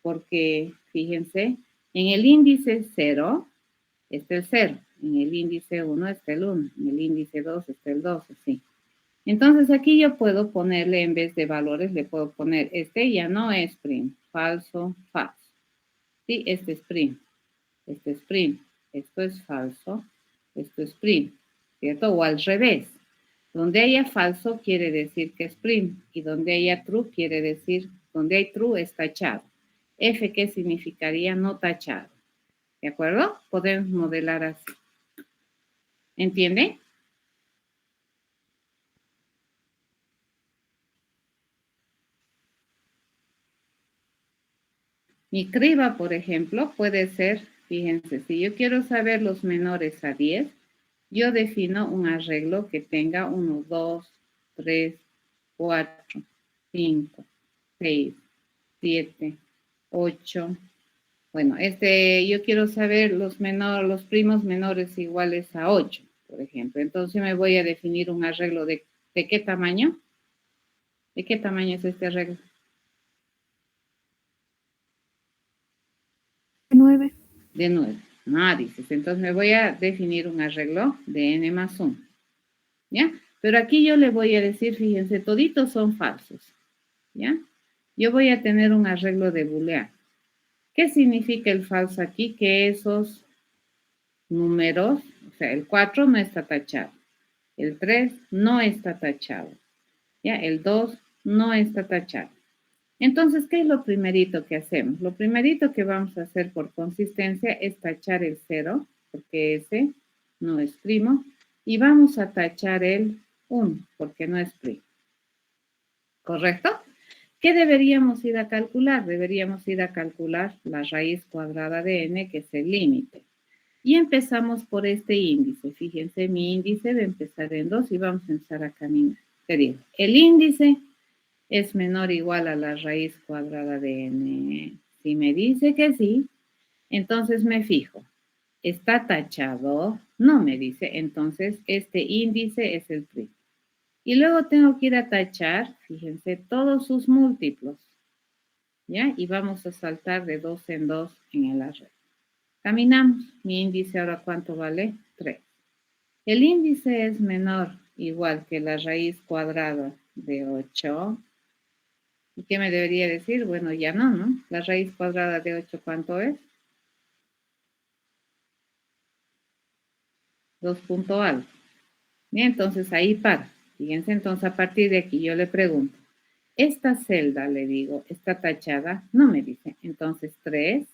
Speaker 1: porque fíjense, en el índice 0 está el 0, en el índice 1 está el 1, en el índice 2 está el 2, así. Entonces aquí yo puedo ponerle, en vez de valores, le puedo poner, ya no es print, falso, falso. Sí, este es print, este es print, esto es falso, esto es print, ¿cierto? O al revés. Donde haya falso quiere decir que es print y donde haya true quiere decir, donde hay true es tachado. F, ¿qué significaría no tachado? ¿De acuerdo? Podemos modelar así. ¿Entiende? Mi criba, por ejemplo, puede ser, fíjense, si yo quiero saber los menores a 10, yo defino un arreglo que tenga 1, 2, 3, 4, 5, 6, 7, 8. Bueno, yo quiero saber los primos menores iguales a 8, por ejemplo. Entonces me voy a definir un arreglo ¿de qué tamaño? ¿De qué tamaño es este arreglo?
Speaker 4: 9.
Speaker 1: De 9. Ah, dices. Entonces me voy a definir un arreglo de n más 1. ¿Ya? Pero aquí yo le voy a decir, fíjense, toditos son falsos. ¿Ya? Yo voy a tener un arreglo de booleano. ¿Qué significa el falso aquí? Que esos números, o sea, el 4 no está tachado. El 3 no está tachado. ¿Ya? El 2 no está tachado. Entonces, ¿qué es lo primerito que hacemos? Lo primerito que vamos a hacer por consistencia es tachar el 0, porque ese no es primo, y vamos a tachar el 1, porque no es primo. ¿Correcto? ¿Qué deberíamos ir a calcular? Deberíamos ir a calcular la raíz cuadrada de n, que es el límite. Y empezamos por este índice. Fíjense, mi índice de empezar en 2 y vamos a empezar a caminar. Te digo, el índice es menor o igual a la raíz cuadrada de n. Si me dice que sí, entonces me fijo. ¿Está tachado? No me dice. Entonces, este índice es el primo. Y luego tengo que ir a tachar, fíjense, todos sus múltiplos. ¿Ya? Y vamos a saltar de 2 en 2 en el arreglo. Caminamos. Mi índice ahora, ¿cuánto vale? 3. El índice es menor o igual que la raíz cuadrada de 8. ¿Y qué me debería decir? Bueno, ya no, ¿no? La raíz cuadrada de 8, ¿cuánto es? 2 punto algo. Bien, entonces ahí para. Fíjense, entonces a partir de aquí yo le pregunto, esta celda, le digo, ¿está tachada? No me dice. Entonces 3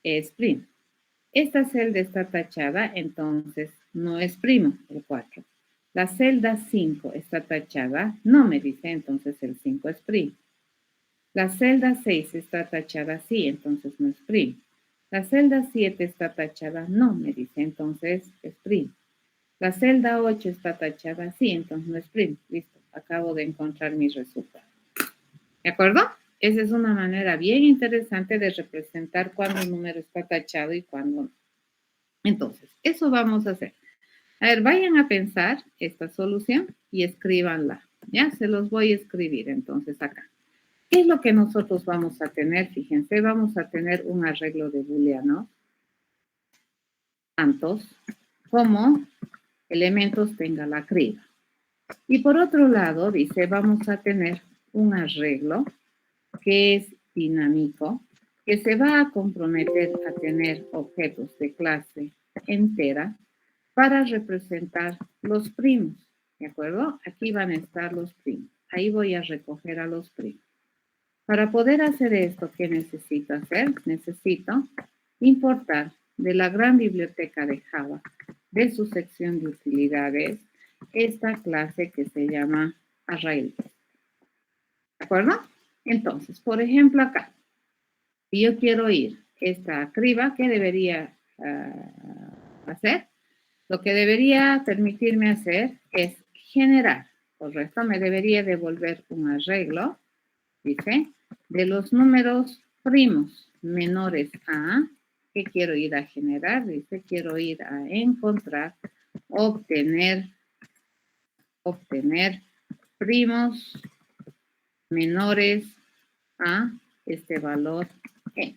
Speaker 1: es primo. Esta celda está tachada, entonces no es primo, el 4. La celda 5 está tachada, no me dice, entonces el 5 es primo. La celda 6 está tachada, sí, entonces no es primo. La celda 7 está tachada, no, me dice, entonces es primo. La celda 8 está tachada, sí, entonces no es primo. Listo, acabo de encontrar mi resultado. ¿De acuerdo? Esa es una manera bien interesante de representar cuándo un número está tachado y cuándo no. Entonces, eso vamos a hacer. A ver, vayan a pensar esta solución y escríbanla. Ya, se los voy a escribir entonces acá. ¿Qué es lo que nosotros vamos a tener? Fíjense, vamos a tener un arreglo de booleano, tantos como elementos tenga la criba. Y por otro lado, dice, vamos a tener un arreglo que es dinámico, que se va a comprometer a tener objetos de clase entera para representar los primos, ¿de acuerdo? Aquí van a estar los primos. Ahí voy a recoger a los primos. Para poder hacer esto, ¿qué necesito hacer? Necesito importar de la gran biblioteca de Java, de su sección de utilidades, esta clase que se llama ArrayList. ¿De acuerdo? Entonces, por ejemplo, acá, si yo quiero ir esta criba, ¿qué debería hacer? Lo que debería permitirme hacer es generar, ¿correcto? Me debería devolver un arreglo, dice, de los números primos menores a, ¿qué quiero ir a generar? Dice, quiero ir a encontrar, obtener primos menores a este valor n,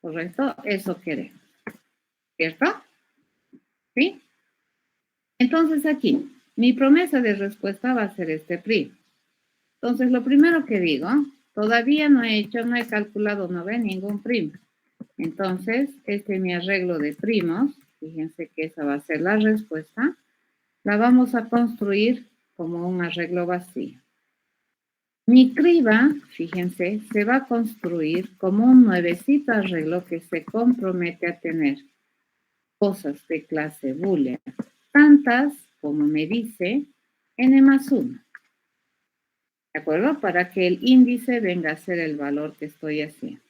Speaker 1: ¿correcto? Eso queremos, ¿cierto? ¿Sí? Entonces aquí, mi promesa de respuesta va a ser este primo. Entonces, lo primero que digo, todavía no he calculado, no ve ningún primo. Entonces, este es mi arreglo de primos. Fíjense que esa va a ser la respuesta. La vamos a construir como un arreglo vacío. Mi criba, fíjense, se va a construir como un nuevecito arreglo que se compromete a tener cosas de clase boolean, tantas como me dice n más 1. ¿De acuerdo? Para que el índice venga a ser el valor que estoy haciendo.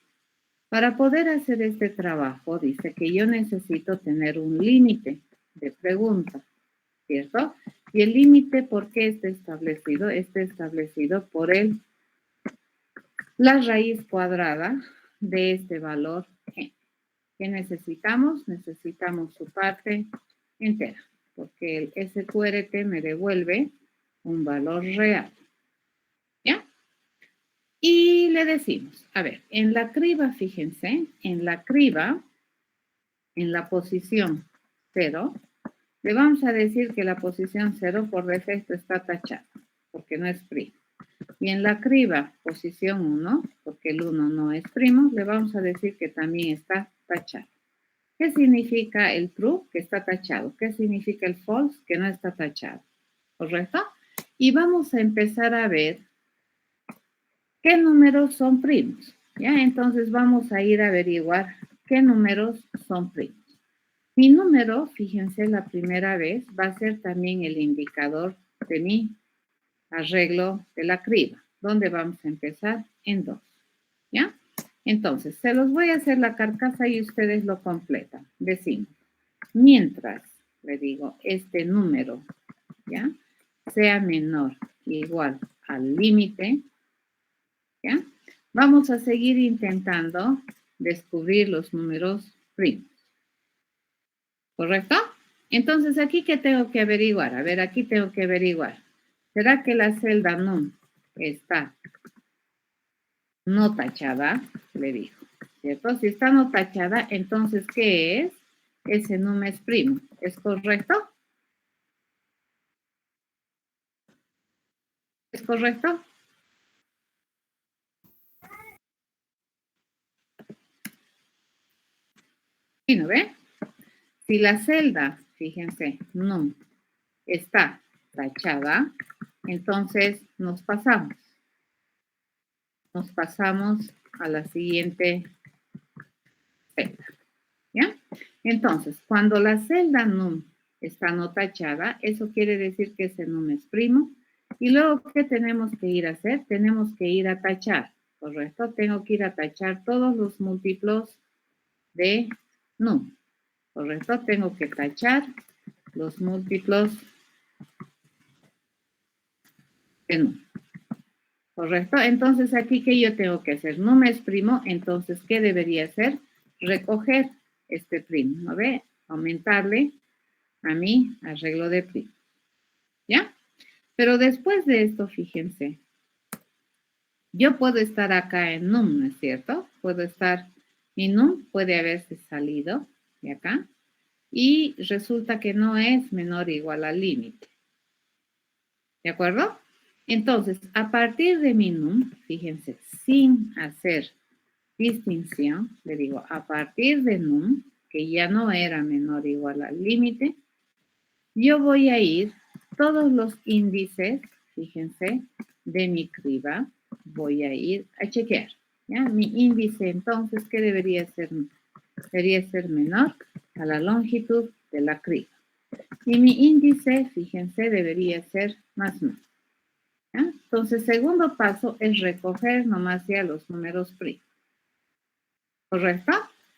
Speaker 1: Para poder hacer este trabajo, dice que yo necesito tener un límite de pregunta, ¿cierto? Y el límite, ¿por qué está establecido? Está establecido por la raíz cuadrada de este valor n. ¿Qué necesitamos? Necesitamos su parte entera, porque el SQRT me devuelve un valor real. ¿Ya? Y le decimos, a ver, en la criba, fíjense, en la criba, en la posición 0, le vamos a decir que la posición 0 por defecto está tachada, porque no es primo. Y en la criba, posición 1, porque el 1 no es primo, le vamos a decir que también está tachado. ¿Qué significa el true? Que está tachado. ¿Qué significa el false? Que no está tachado. ¿Correcto? Y vamos a empezar a ver qué números son primos. ¿Ya? Entonces vamos a ir a averiguar qué números son primos. Mi número, fíjense, la primera vez va a ser también el indicador de mi arreglo de la criba, donde vamos a empezar en 2. ¿Ya? Entonces, se los voy a hacer la carcasa y ustedes lo completan. Decimos, mientras, le digo, este número, ¿ya? Sea menor o igual al límite, ¿ya? Vamos a seguir intentando descubrir los números primos. ¿Correcto? Entonces, ¿aquí qué tengo que averiguar? A ver, aquí tengo que averiguar. ¿Será que la celda num está no tachada? Le digo, ¿cierto? Si está no tachada, entonces, ¿qué es? Ese num es primo. ¿Es correcto? ¿Es correcto? ¿Sí, no ve? Si la celda, fíjense, num está tachada, entonces nos pasamos. Nos pasamos a la siguiente celda. ¿Ya? Entonces, cuando la celda num está no tachada, eso quiere decir que ese num es primo. Y luego, ¿qué tenemos que ir a hacer? Tenemos que ir a tachar, ¿correcto? Tengo que ir a tachar todos los múltiplos de num, ¿correcto? Tengo que tachar los múltiplos de num. ¿Correcto? Entonces, aquí, ¿qué yo tengo que hacer? Num es primo, entonces, ¿qué debería hacer? Recoger este primo, ¿no ve? Aumentarle a mi arreglo de primo. ¿Ya? Pero después de esto, fíjense, yo puedo estar acá en num, ¿no es cierto? Puedo estar, mi num puede haberse salido de acá y resulta que no es menor o igual al límite. ¿De acuerdo? Entonces, a partir de mi num, fíjense, sin hacer distinción, le digo, a partir de num, que ya no era menor o igual al límite, yo voy a ir todos los índices, fíjense, de mi criba, voy a ir a chequear. ¿Ya? Mi índice, entonces, ¿qué debería ser? Debería ser menor a la longitud de la criba. Y mi índice, fíjense, debería ser más no. ¿Ya? Entonces, segundo paso es recoger nomás ya los números primos. ¿Correcto?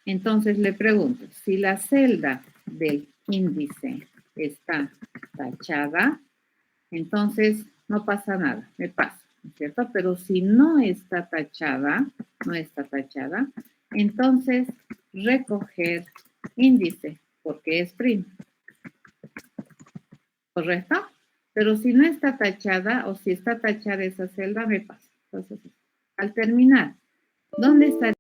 Speaker 1: Entonces le pregunto, si la celda del índice está tachada, entonces no pasa nada, me paso, ¿no es cierto? Pero si no está tachada, entonces recoger índice, porque es primo. ¿Correcto? Pero si no está tachada o si está tachada esa celda, me paso. Entonces, al terminar, ¿dónde está